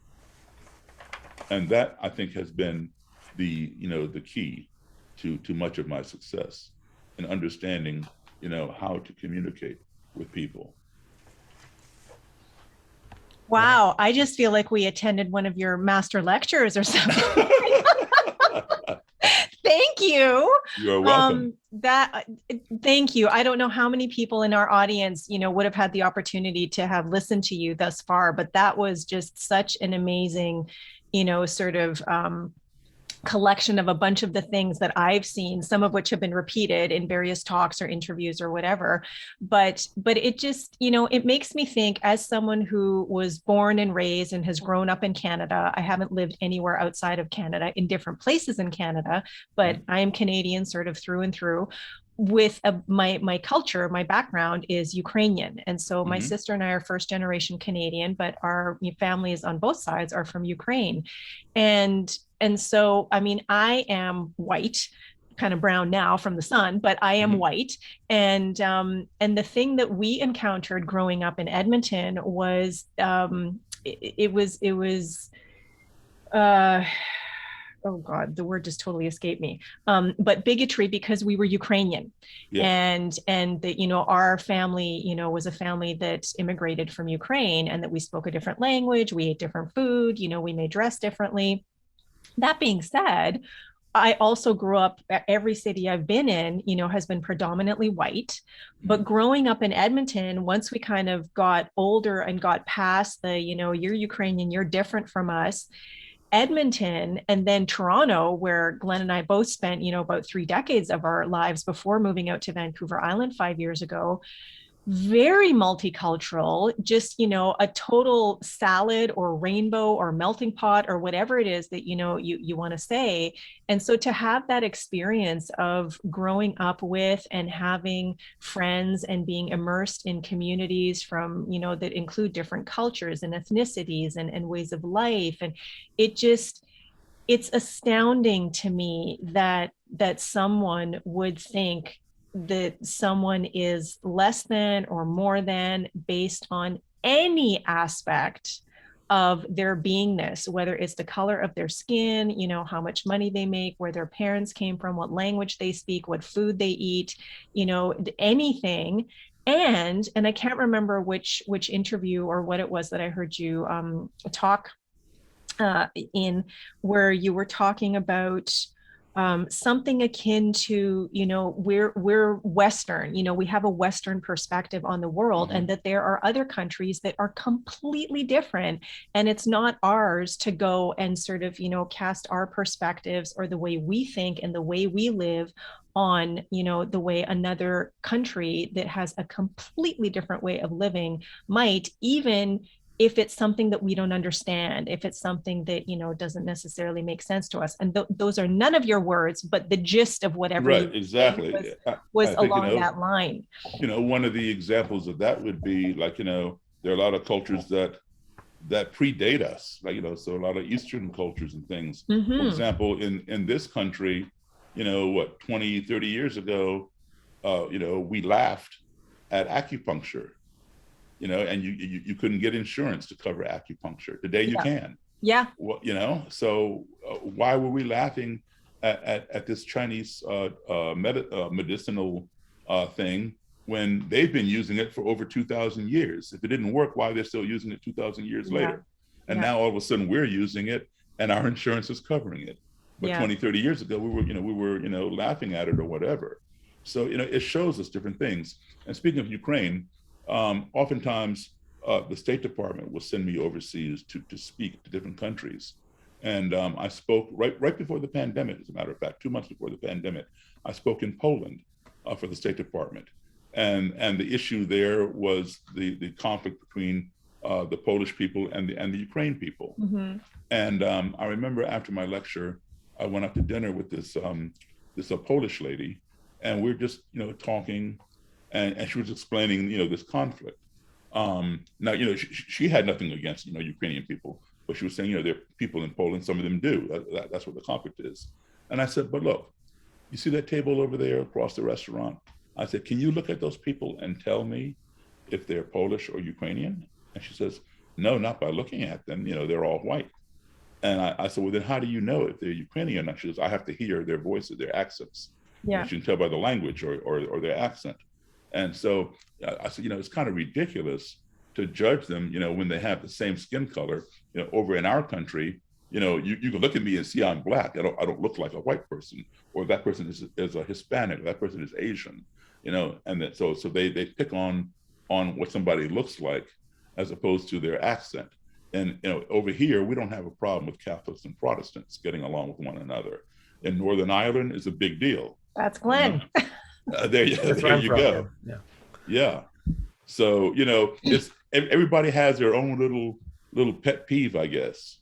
And that, I think, has been the key to much of my success in understanding how to communicate with people. Wow, I just feel like we attended one of your master lectures or something. Thank you. You're welcome. Thank you. I don't know how many people in our audience, would have had the opportunity to have listened to you thus far, but that was just such an amazing, sort of collection of a bunch of the things that I've seen, some of which have been repeated in various talks or interviews or whatever. But it just, it makes me think, as someone who was born and raised and has grown up in Canada. I haven't lived anywhere outside of Canada, in different places in Canada, but I am Canadian sort of through and through. With my culture, my background is Ukrainian. And so my sister and I are first generation Canadian, but our families on both sides are from Ukraine. And so, I mean, I am white, kind of brown now from the sun, but I am white. And the thing that we encountered growing up in Edmonton was, it was oh God, the word just totally escaped me. But bigotry, because we were Ukrainian. Yeah. And that, our family, was a family that immigrated from Ukraine, and that we spoke a different language, we ate different food, we may dress differently. That being said, I also grew up, every city I've been in, has been predominantly white. But growing up in Edmonton, once we kind of got older and got past the, you're Ukrainian, you're different from us, Edmonton and then Toronto, where Glenn and I both spent, about 3 decades of our lives before moving out to Vancouver Island 5 years ago, very multicultural, just, a total salad or rainbow or melting pot or whatever it is that, you want to say. And so to have that experience of growing up with and having friends and being immersed in communities from, that include different cultures and ethnicities and ways of life. And it just, it's astounding to me that someone would think that someone is less than or more than based on any aspect of their beingness, whether it's the color of their skin, how much money they make, where their parents came from, what language they speak, what food they eat, anything. And I can't remember which interview or what it was that I heard you talk in, where you were talking about something akin to, we're Western, we have a Western perspective on the world, and that there are other countries that are completely different. And it's not ours to go and sort of, cast our perspectives or the way we think and the way we live on, the way another country that has a completely different way of living might, even if it's something that we don't understand, if it's something that, doesn't necessarily make sense to us. And those are none of your words, but the gist of whatever right, exactly was I think, along that line. one of the examples of that would be like, there are a lot of cultures that predate us, like, so a lot of Eastern cultures and things. For example, in this country, 20, 30 years ago, we laughed at acupuncture, and you couldn't get insurance to cover acupuncture. Today you can. Yeah. Well, so why were we laughing at this Chinese medicinal thing when they've been using it for over 2,000 years? If it didn't work, why they're still using it 2,000 years later? And now all of a sudden we're using it and our insurance is covering it. But 20, 30 years ago, we were laughing at it or whatever. So, it shows us different things. And speaking of Ukraine, oftentimes the State Department will send me overseas to speak to different countries. And I spoke right before the pandemic, as a matter of fact, 2 months before the pandemic. I spoke in Poland for the State Department. And the issue there was the conflict between the Polish people and the Ukraine people. And I remember after my lecture, I went out to dinner with this Polish lady, and we're just talking, and she was explaining this conflict. Now she had nothing against Ukrainian people, but she was saying there are people in Poland, some of them do. That's what the conflict is. And I said, but look, you see that table over there across the restaurant? I said, can you look at those people and tell me if they're Polish or Ukrainian? And she says, no, not by looking at them. They're all white. And I said, well, then how do you know if they're Ukrainian? And she says, I have to hear their voices, their accents. Yeah. And she can tell by the language or their accent. And so I said, it's kind of ridiculous to judge them, when they have the same skin color. Over in our country, you can look at me and see I'm black. I don't look like a white person, or that person is a Hispanic, that person is Asian, and that so they pick on what somebody looks like as opposed to their accent. And over here, we don't have a problem with Catholics and Protestants getting along with one another. In Northern Ireland, is a big deal. That's Glenn. There you go. Yeah. So it's everybody has their own little pet peeve, I guess.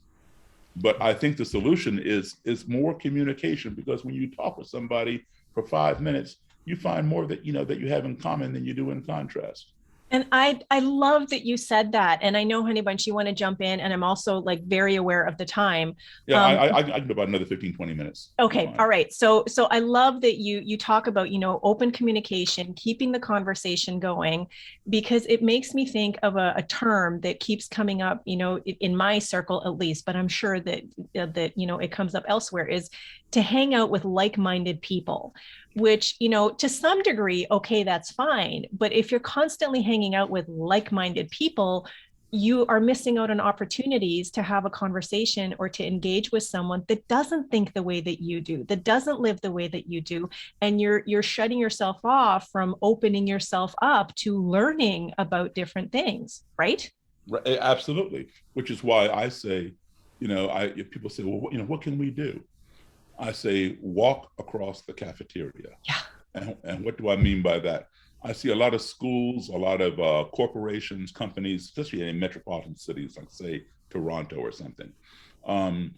But I think the solution is more communication, because when you talk with somebody for 5 minutes, you find more that that you have in common than you do in contrast. And I love that you said that. And I know, Honey Bunch, you want to jump in, and I'm also like very aware of the time. Yeah, I can do about another 15, 20 minutes. Okay. All right. So I love that you talk about, open communication, keeping the conversation going, because it makes me think of a term that keeps coming up, in my circle at least, but I'm sure that it comes up elsewhere, is to hang out with like-minded people, which, to some degree, okay, that's fine. But if you're constantly hanging out with like-minded people, you are missing out on opportunities to have a conversation or to engage with someone that doesn't think the way that you do, that doesn't live the way that you do. And you're shutting yourself off from opening yourself up to learning about different things, right? Right, absolutely. Which is why I say, if people say, well, what can we do? I say, walk across the cafeteria. Yeah. And what do I mean by that? I see a lot of schools, a lot of corporations, companies, especially in metropolitan cities, like say Toronto or something, um,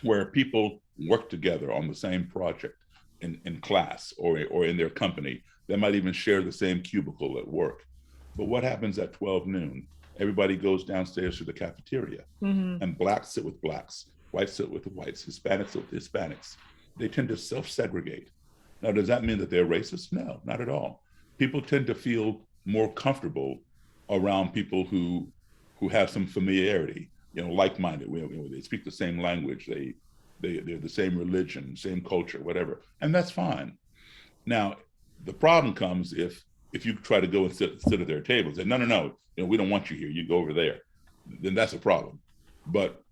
where people work together on the same project in class or in their company. They might even share the same cubicle at work. But what happens at 12 noon? Everybody goes downstairs to the cafeteria, Mm-hmm. and blacks sit with blacks, whites sit with whites, Hispanics sit with Hispanics. They tend to self-segregate. Now, does that mean that they're racist? No, not at all. People tend to feel more comfortable around people who have some familiarity, like-minded. They speak the same language. They're the same religion, same culture, whatever, and that's fine. Now, the problem comes if you try to go and sit at their tables and say, no, no, no, we don't want you here. You go over there. Then that's a problem. But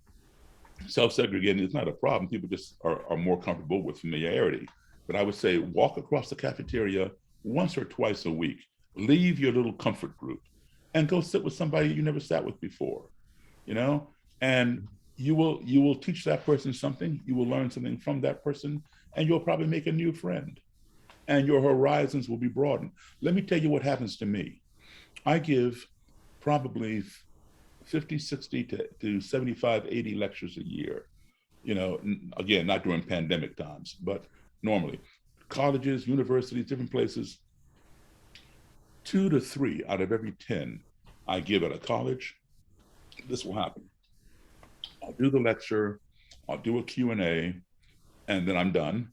self-segregating is not a problem. People just are more comfortable with familiarity. But I would say walk across the cafeteria once or twice a week. Leave your little comfort group and go sit with somebody you never sat with before, you know, and you will teach that person something. You will learn something from that person, and you'll probably make a new friend, and your horizons will be broadened. Let me tell you what happens to me. I give probably 50, 60 to 75, 80 lectures a year. Again, not during pandemic times, but normally. Colleges, universities, different places, 2 to 3 out of every 10 I give at a college. This will happen. I'll do the lecture, I'll do a Q&A, and then I'm done.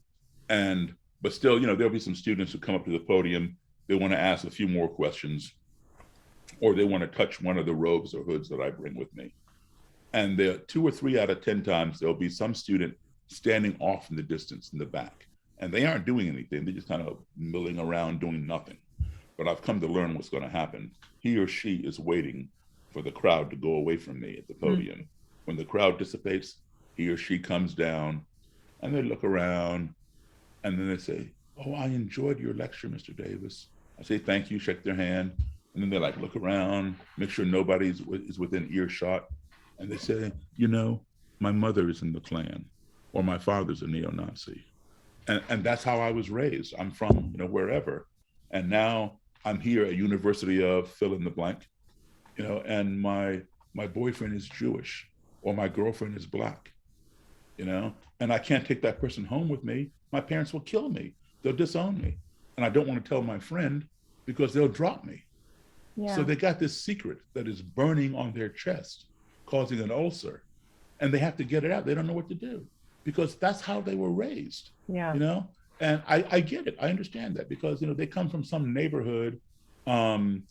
But still, there'll be some students who come up to the podium, they want to ask a few more questions, or they want to touch one of the robes or hoods that I bring with me. And there 2 or 3 out of 10 times, there'll be some student standing off in the distance in the back. And they aren't doing anything. They're just kind of milling around doing nothing. But I've come to learn what's going to happen. He or she is waiting for the crowd to go away from me at the podium. Mm. When the crowd dissipates, he or she comes down and they look around and then they say, "Oh, I enjoyed your lecture, Mr. Davis." I say, "Thank you," shake their hand. And then they look around, make sure nobody is within earshot. And they say, "My mother is in the Klan, or my father's a neo-Nazi." And that's how I was raised. I'm from, wherever. And now I'm here at University of fill in the blank, and my boyfriend is Jewish, or my girlfriend is Black, and I can't take that person home with me. My parents will kill me. They'll disown me. And I don't want to tell my friend because they'll drop me. Yeah. So they got this secret that is burning on their chest, causing an ulcer, and they have to get it out. They don't know what to do because that's how they were raised. Yeah. And I get it. I understand that because, they come from some neighborhood and,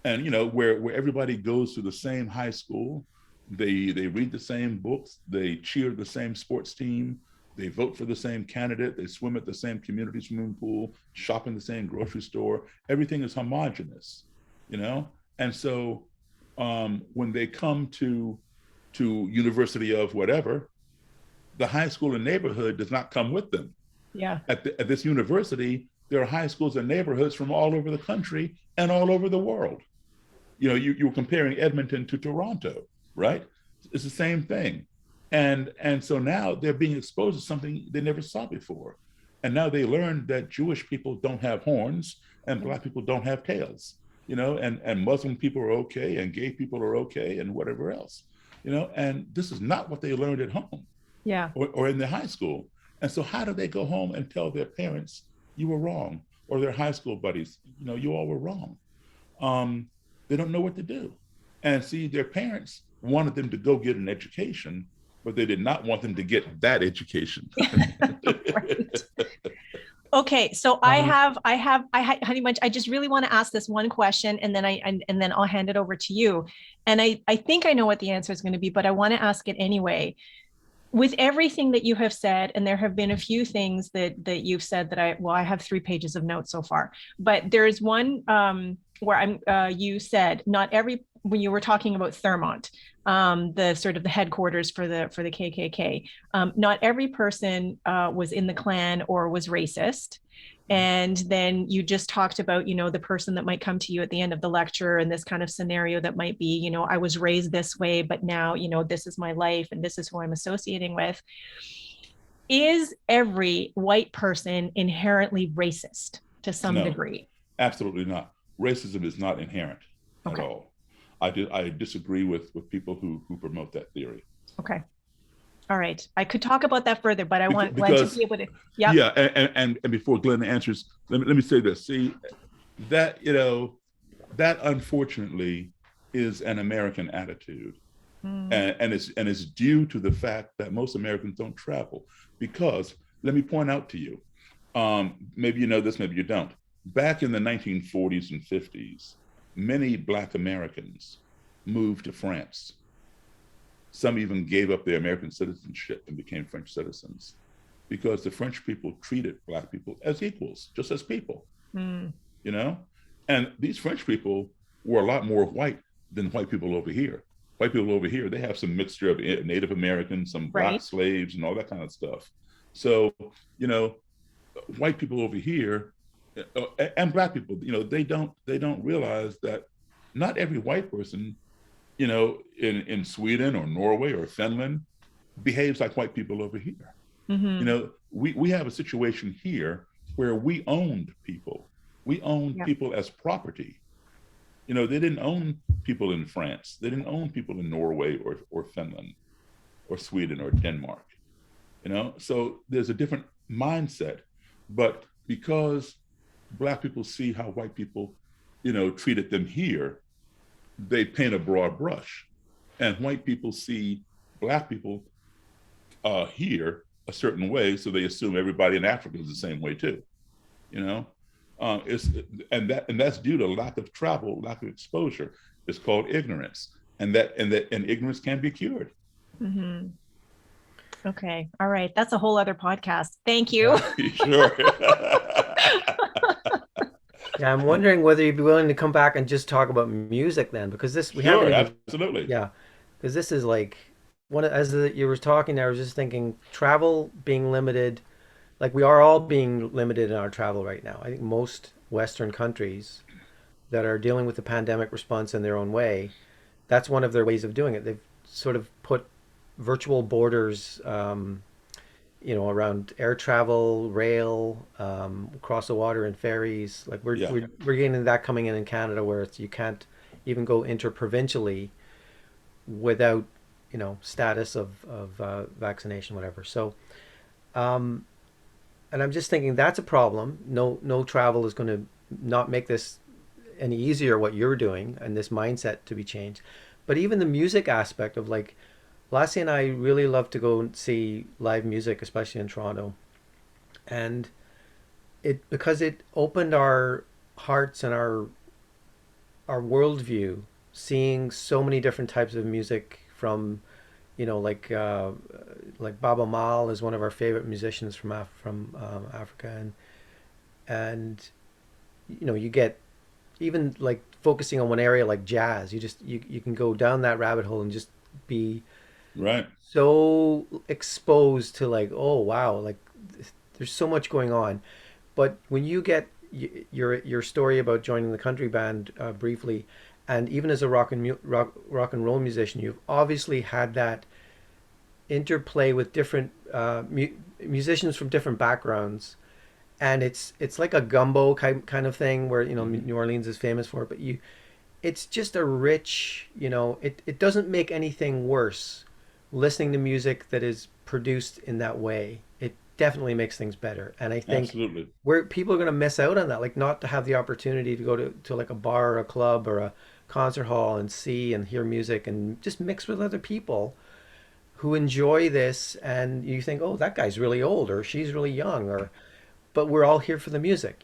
where everybody goes to the same high school. They read the same books. They cheer the same sports team. They vote for the same candidate. They swim at the same community swimming pool, shop in the same grocery store. Everything is homogenous, And so when they come to University of whatever, the high school and neighborhood does not come with them. Yeah. At this university, there are high schools and neighborhoods from all over the country and all over the world. You were comparing Edmonton to Toronto, right? It's the same thing. And so now they're being exposed to something they never saw before. And now they learned that Jewish people don't have horns and Black people don't have tails, and Muslim people are okay and gay people are okay and whatever else, and this is not what they learned at home. Yeah. Or in their high school. And so how do they go home and tell their parents, "You were wrong," or their high school buddies, "You all were wrong"? They don't know what to do. And see, their parents wanted them to go get an education, but they did not want them to get that education. Right. Okay, so Honey Bunch, I just really want to ask this one question, and then I'll hand it over to you. And I think I know what the answer is going to be, but I want to ask it anyway. With everything that you have said, and there have been a few things that you've said that I have 3 pages of notes so far, but there is one where you said when you were talking about Thurmont, the sort of the headquarters for the KKK, not every person was in the Klan or was racist. And then you just talked about, the person that might come to you at the end of the lecture and this kind of scenario that might be, I was raised this way, but now, this is my life and this is who I'm associating with. Is every white person inherently racist to some degree? Absolutely not. Racism is not inherent at Okay. all. I disagree with people who promote that theory. Okay. All right. I could talk about that further, but I want Glenn to Because be able to. Yep. yeah, and before Glenn answers, let me say this. See, that that unfortunately is an American attitude, Mm, and it's due to the fact that most Americans don't travel. Because let me point out to you, maybe you know this, maybe you don't. Back in the 1940s and 50s, many Black Americans moved to France. Some even gave up their American citizenship and became French citizens because the French people treated Black people as equals, just as people, mm, you know? And these French people were a lot more white than white people over here. White people over here, they have some mixture of Native Americans, some Black right. slaves, and all that kind of stuff. So, you know, white people over here and Black people, they don't realize that not every white person, in Sweden or Norway or Finland behaves like white people over here. Hmm. We have a situation here where we owned people. We owned Yeah. people as property. They didn't own people in France. They didn't own people in Norway or Finland or Sweden or Denmark. So there's a different mindset. But because Black people see how white people, treated them here, they paint a broad brush. And white people see Black people here a certain way, so they assume everybody in Africa is the same way too. You know, it's and that's due to lack of travel, lack of exposure. It's called ignorance, and ignorance can be cured. Hmm. Okay. All right. That's a whole other podcast. Thank you. Yeah. Sure. Yeah, I'm wondering whether you'd be willing to come back and just talk about music then, because this we haven't Sure, even. absolutely. Yeah, because this is like you were talking there, I was just thinking travel being limited, like we are all being limited in our travel right now. I think most Western countries that are dealing with the pandemic response in their own way, that's one of their ways of doing it. They've sort of put virtual borders, around air travel, rail, across the water and ferries. Like we're Yeah, we're, we're getting that coming in Canada, where you can't even go interprovincially without status of vaccination, whatever. So, um, and I'm just thinking that's a problem. No travel is going to not make this any easier, what you're doing, and this mindset to be changed. But even the music aspect of, like, Lassie and I really love to go and see live music, especially in Toronto, and because it opened our hearts and our worldview, seeing so many different types of music from, like Baba Mal is one of our favorite musicians from Africa, and you get, even like focusing on one area like jazz, you can go down that rabbit hole and just be right. so exposed to, like, oh wow, like there's so much going on. But when you get your story about joining the country band, briefly, and even as a rock and roll musician, you've obviously had that interplay with different musicians from different backgrounds, and it's like a gumbo kind of thing where Mm-hmm. New Orleans is famous for, but it's just a rich, it doesn't make anything worse listening to music that is produced in that way. It definitely makes things better. And I think Absolutely. where people are going to miss out on that, like not to have the opportunity to go to like a bar or a club or a concert hall and see and hear music and just mix with other people who enjoy this, and you think, oh, that guy's really old or she's really young, or but we're all here for the music.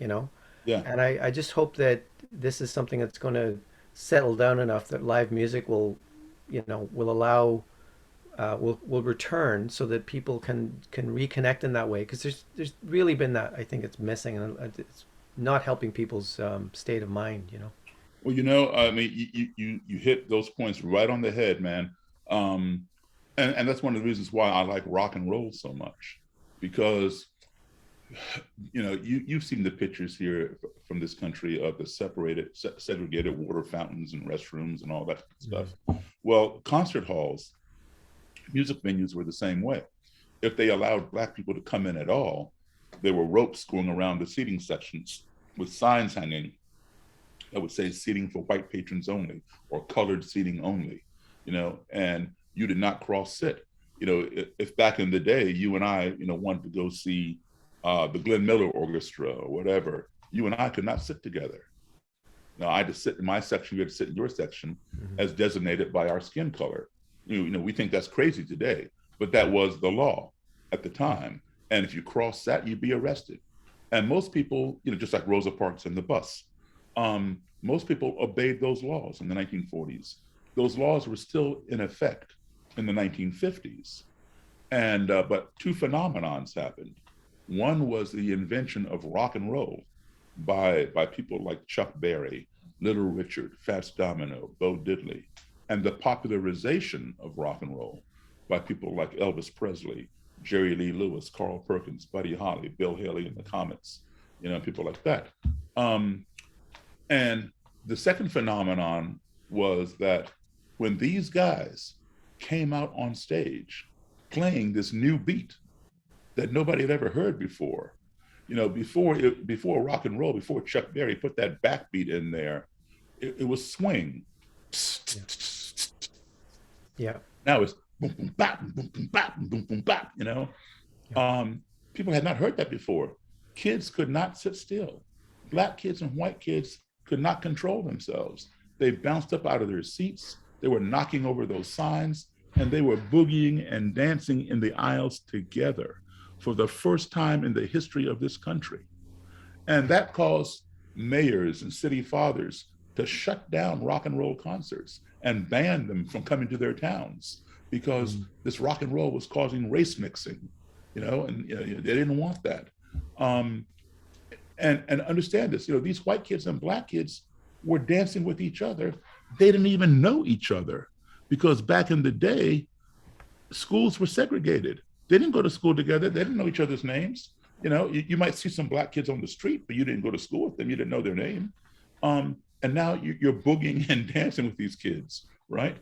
Yeah. And I just hope that this is something that's going to settle down enough that live music will allow, will return, so that people can reconnect in that way, because there's really been that, I think it's missing, and it's not helping people's state of mind. Well, I mean, you hit those points right on the head, man. Um, and that's one of the reasons why I like rock and roll so much, because you've seen the pictures here from this country of the segregated water fountains and restrooms and all that Mhm. stuff. Well, concert halls, music venues were the same way. If they allowed Black people to come in at all, there were ropes going around the seating sections with signs hanging that would say seating for white patrons only or colored seating only, and you did not cross sit. If back in the day, you and I, wanted to go see the Glenn Miller Orchestra or whatever, you and I could not sit together. Now, I had to sit in my section, you had to sit in your section, as designated by our skin color. We think that's crazy today, but that was the law at the time. And if you crossed that, you'd be arrested. And most people, just like Rosa Parks and the bus, most people obeyed those laws in the 1940s. Those laws were still in effect in the 1950s. And but two phenomenons happened. One was the invention of rock and roll by people like Chuck Berry, Little Richard, Fats Domino, Bo Diddley, and the popularization of rock and roll by people like Elvis Presley, Jerry Lee Lewis, Carl Perkins, Buddy Holly, Bill Haley and the Comets, people like that. And the second phenomenon was that when these guys came out on stage playing this new beat that nobody had ever heard before, before rock and roll, before Chuck Berry put that backbeat in there, it was swing. Yeah. Now it's boom, boom, bap, boom, boom, bap, boom, boom, bap, People had not heard that before. Kids could not sit still. Black kids and white kids could not control themselves. They bounced up out of their seats. They were knocking over those signs, and they were boogieing and dancing in the aisles together for the first time in the history of this country. And that caused mayors and city fathers to shut down rock and roll concerts and ban them from coming to their towns because this rock and roll was causing race mixing, and they didn't want that. And understand this, these white kids and black kids were dancing with each other. They didn't even know each other because back in the day, schools were segregated. They didn't go to school together. They didn't know each other's names. You might see some black kids on the street, but you didn't go to school with them. You didn't know their name. And now you're boogieing and dancing with these kids, right?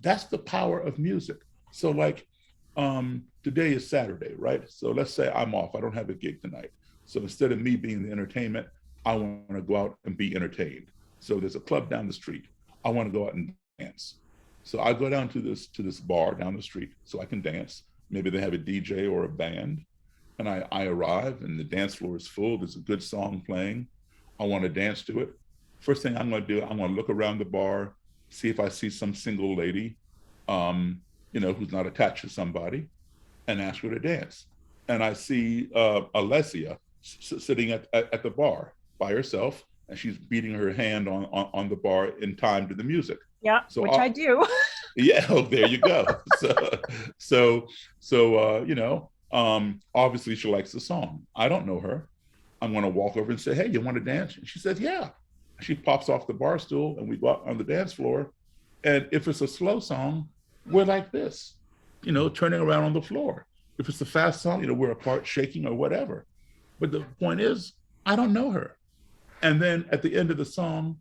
That's the power of music. So like today is Saturday, right? So let's say I'm off. I don't have a gig tonight. So instead of me being the entertainment, I want to go out and be entertained. So there's a club down the street. I want to go out and dance. So I go down to this bar down the street so I can dance. Maybe they have a DJ or a band. And I arrive and the dance floor is full. There's a good song playing. I want to dance to it. First thing I'm going to do, I'm going to look around the bar, see if I see some single lady, who's not attached to somebody, and ask her to dance. And I see Alessia sitting at the bar by herself, and she's beating her hand on the bar in time to the music. Yeah, so which I do. Yeah, oh, there you go. Obviously she likes the song. I don't know her. I'm going to walk over and say, hey, you want to dance? And she says, yeah. She pops off the bar stool and we go out on the dance floor. And if it's a slow song, we're like this, turning around on the floor. If it's a fast song, we're apart shaking or whatever. But the point is, I don't know her. And then at the end of the song,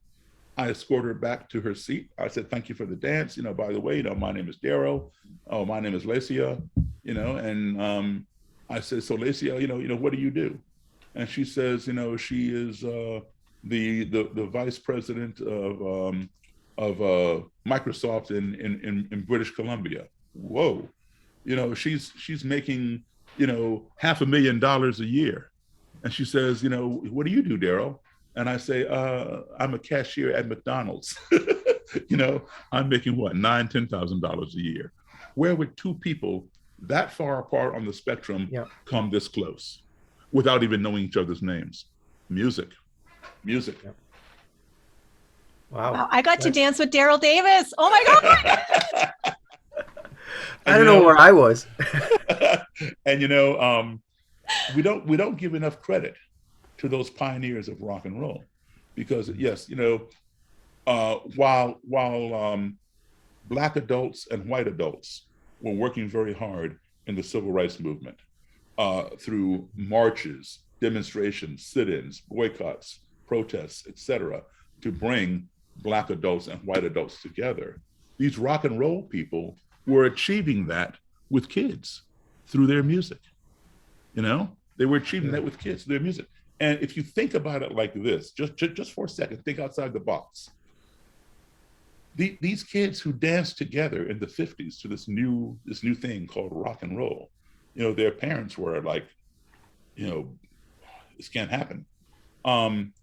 I escort her back to her seat. I said, thank you for the dance. By the way, my name is Daryl. Oh, my name is Lecia, and I said, so Lecia, what do you do? And she says, she is the vice president of Microsoft in British Columbia. Whoa, she's making $500,000 a year, and she says, what do you do, Daryl? And I say, I'm a cashier at McDonald's. I'm making what, $9,000-$10,000 a year. Where would two people that far apart on the spectrum come this close without even knowing each other's names? Music. Yep. Wow. I got to dance with Daryl Davis. Oh my God. I don't know where I was. And we don't give enough credit to those pioneers of rock and roll, because yes, while Black adults and white adults were working very hard in the civil rights movement through marches, demonstrations, sit-ins, boycotts, protests, etc., to bring Black adults and white adults together. These rock and roll people were achieving that with kids through their music. They were achieving that with kids through their music. And if you think about it like this, just for a second, think outside the box. These kids who danced together in the 50s to this new thing called rock and roll, their parents were like, you know, this can't happen. Um,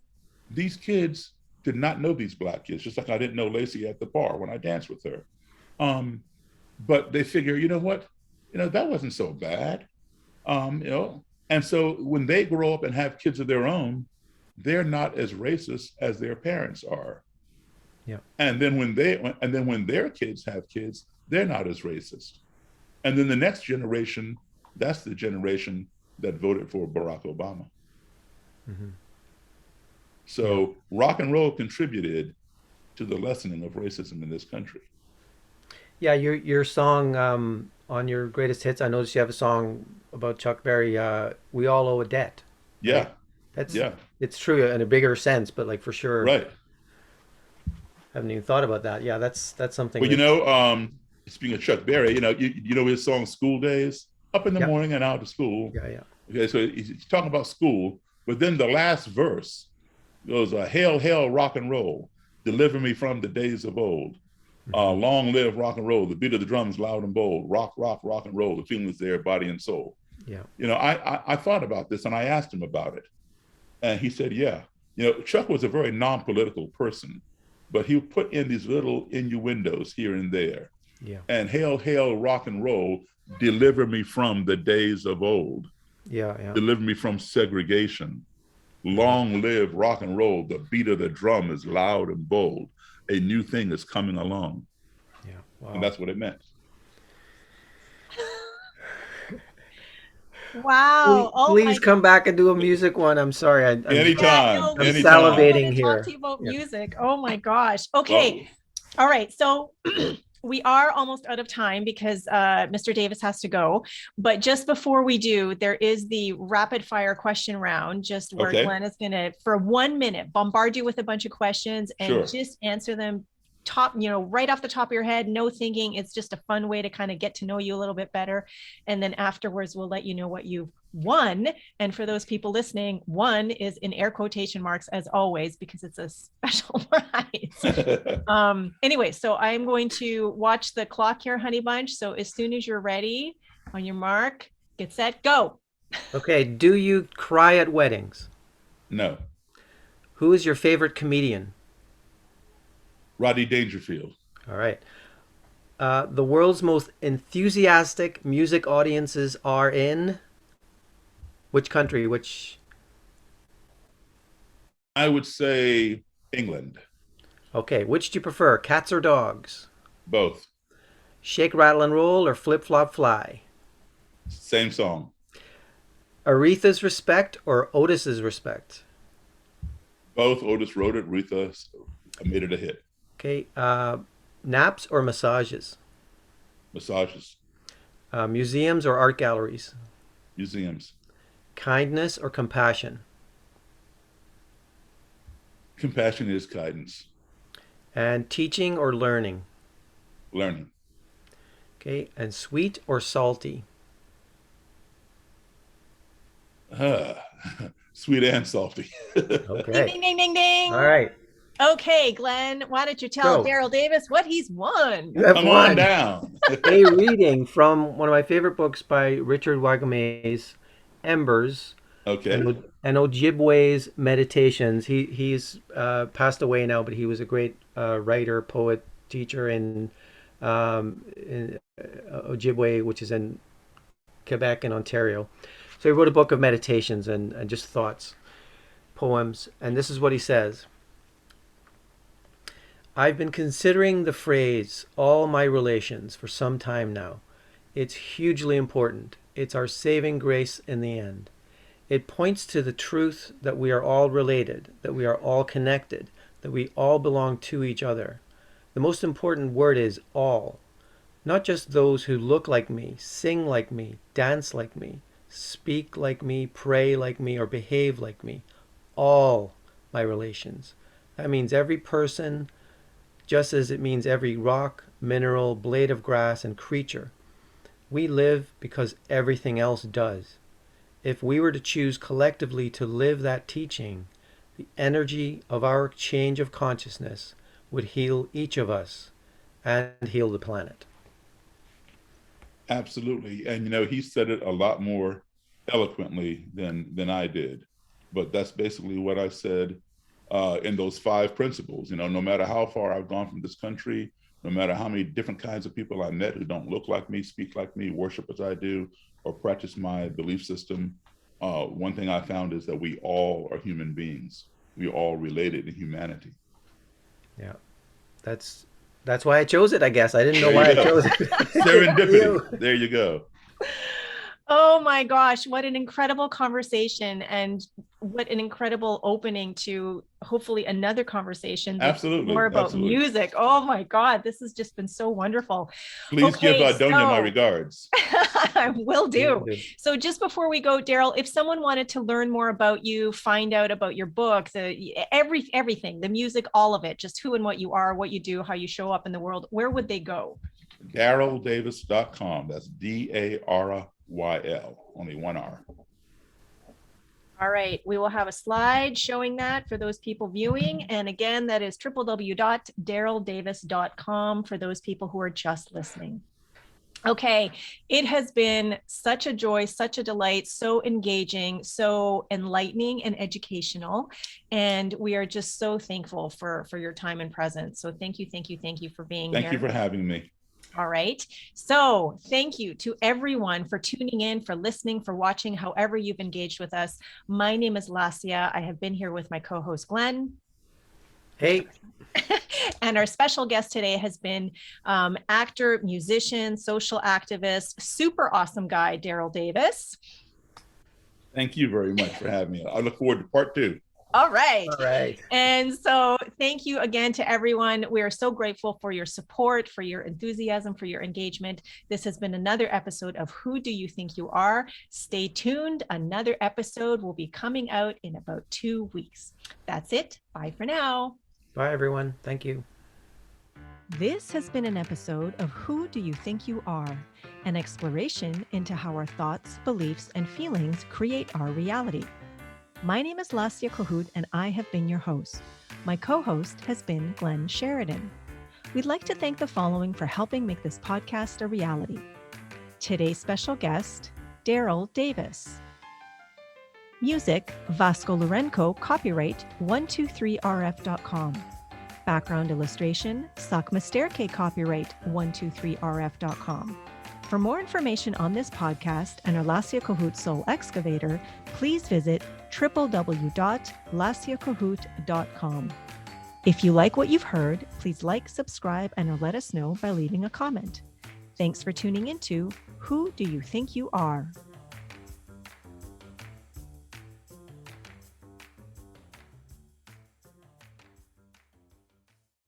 these kids did not know these Black kids, just like I didn't know Lacey at the bar when I danced with her. Um, but they figure, you know what, that wasn't so bad. And so when they grow up and have kids of their own, they're not as racist as their parents are. Yeah. And then when their kids have kids, they're not as racist. And then the next generation, that's the generation that voted for Barack Obama. Mm-hmm. So rock and roll contributed to the lessening of racism in this country. Yeah, your song on your greatest hits, I noticed you have a song about Chuck Berry, "We All Owe a Debt." Yeah, Right? That's yeah, it's true in a bigger sense, but like for sure, right. haven't even thought about that. Yeah, that's something Well, that's speaking of Chuck Berry, you know his song "School Days," up in the yeah, morning and out to school. yeah, yeah, Okay, so he's talking about school, but then the last verse goes, "Hail, hail, rock and roll, deliver me from the days of old. mm-hmm. Long live rock and roll. The beat of the drums loud and bold. Rock, rock, rock and roll. The feeling is there, body and soul." Yeah, I thought about this and I asked him about it, and he said, "Yeah, Chuck was a very non-political person, but he put in these little innuendos here and there. yeah, And hail, hail, rock and roll, deliver me from the days of old. yeah, yeah. Deliver me from segregation. Long live rock and roll. The beat of the drum is loud and bold. A new thing is coming along." Yeah. Wow. And that's what it meant. Wow. Please, Oh my. please come back and do a music one. I'm sorry, Anytime, no, I'm we anytime. want salivating to here. talk to you about Yeah. music. Oh my gosh. Okay. Well, All right. So we are almost out of time because Mr. Davis has to go. But just before we do, there is the rapid fire question round, just where okay, Glenn is going to, for 1 minute, bombard you with a bunch of questions and sure. just answer them right off the top of your head, no thinking. It's just a fun way to kind of get to know you a little bit better. And then afterwards, we'll let you know what you've won. And for those people listening, one is in air quotation marks as always, because it's a special prize. Anyway, so I'm going to watch the clock here, Honey Bunch. So as soon as you're ready, on your mark, get set, go. Okay. Do you cry at weddings? No. Who is your favorite comedian? Rodney Dangerfield. All right. The world's most enthusiastic music audiences are in which country? Which? I would say England. Okay. Which do you prefer, cats or dogs? Both. Shake, rattle, and roll or flip, flop, fly? Same song. Aretha's Respect or Otis's Respect? Both. Otis wrote it. Aretha made it a hit. Okay. Naps or massages? Massages. Museums or art galleries? Museums. Kindness or compassion? Compassion is guidance. And teaching or learning? Learning. Okay. And sweet or salty? Sweet and salty. Okay. Ding, ding, ding, ding. All right. Okay, Glenn, why don't you tell Go. Daryl Davis what he's won? You have Come won on down. a reading from one of my favorite books by Richard Wagamese, Embers, Okay. and Ojibwe's Meditations. He's passed away now, but he was a great writer, poet, teacher in Ojibwe, which is in Quebec and Ontario. So he wrote a book of meditations and just thoughts, poems. And this is what he says. I've been considering the phrase, all my relations, for some time now. It's hugely important. It's our saving grace in the end. It points to the truth that we are all related, that we are all connected, that we all belong to each other. The most important word is all. Not just those who look like me, sing like me, dance like me, speak like me, pray like me, or behave like me. All my relations. That means every person, just as it means every rock, mineral, blade of grass, and creature. We live because everything else does. if we were to choose collectively to live that teaching, the energy of our change of consciousness would heal each of us and heal the planet. Absolutely. And, he said it a lot more eloquently than I did. But that's basically what I said in those 5 principles. No matter how far I've gone from this country, no matter how many different kinds of people I met who don't look like me, speak like me, worship as I do, or practice my belief system, one thing I found is that we all are human beings. We all related in humanity. Yeah, that's why I chose it, I guess. I didn't know why I chose it. Serendipity. There you go. Oh my gosh, what an incredible conversation, and what an incredible opening to hopefully another conversation that's Absolutely. more about Absolutely. music. Oh my God, this has just been so wonderful. Please give Donia my regards. I will do. So just before we go, Daryl, if someone wanted to learn more about you, find out about your book, everything, the music, all of it, just who and what you are, what you do, how you show up in the world, where would they go? DarylDavis.com. That's DARYL. Only 1 R. All right. We will have a slide showing that for those people viewing. And again, that is www.daryldavis.com for those people who are just listening. Okay. It has been such a joy, such a delight, so engaging, so enlightening and educational. And we are just so thankful for your time and presence. So thank you for being here. Thank you for having me. All right. So thank you to everyone for tuning in, for listening, for watching, however you've engaged with us. My name is Lasia. I have been here with my co-host, Glenn. Hey. And our special guest today has been actor, musician, social activist, super awesome guy, Daryl Davis. Thank you very much for having me. I look forward to part 2. All right. All right. And so thank you again to everyone. We are so grateful for your support, for your enthusiasm, for your engagement. This has been another episode of Who Do You Think You Are? Stay tuned. Another episode will be coming out in about 2 weeks. That's it. Bye for now. Bye, everyone. Thank you. This has been an episode of Who Do You Think You Are? An exploration into how our thoughts, beliefs, and feelings create our reality. My name is Lasia Kohut, and I have been your host. My co-host has been Glenn Sheridan. We'd like to thank the following for helping make this podcast a reality. Today's special guest, Daryl Davis. Music, Vasco Lourenco, copyright 123rf.com. Background illustration, Sakma Sterke, copyright 123rf.com. For more information on this podcast and our Lasia Kohut Soul Excavator, please visit www.lasiakohut.com. If you like what you've heard, please like, subscribe, and let us know by leaving a comment. Thanks for tuning into Who Do You Think You Are?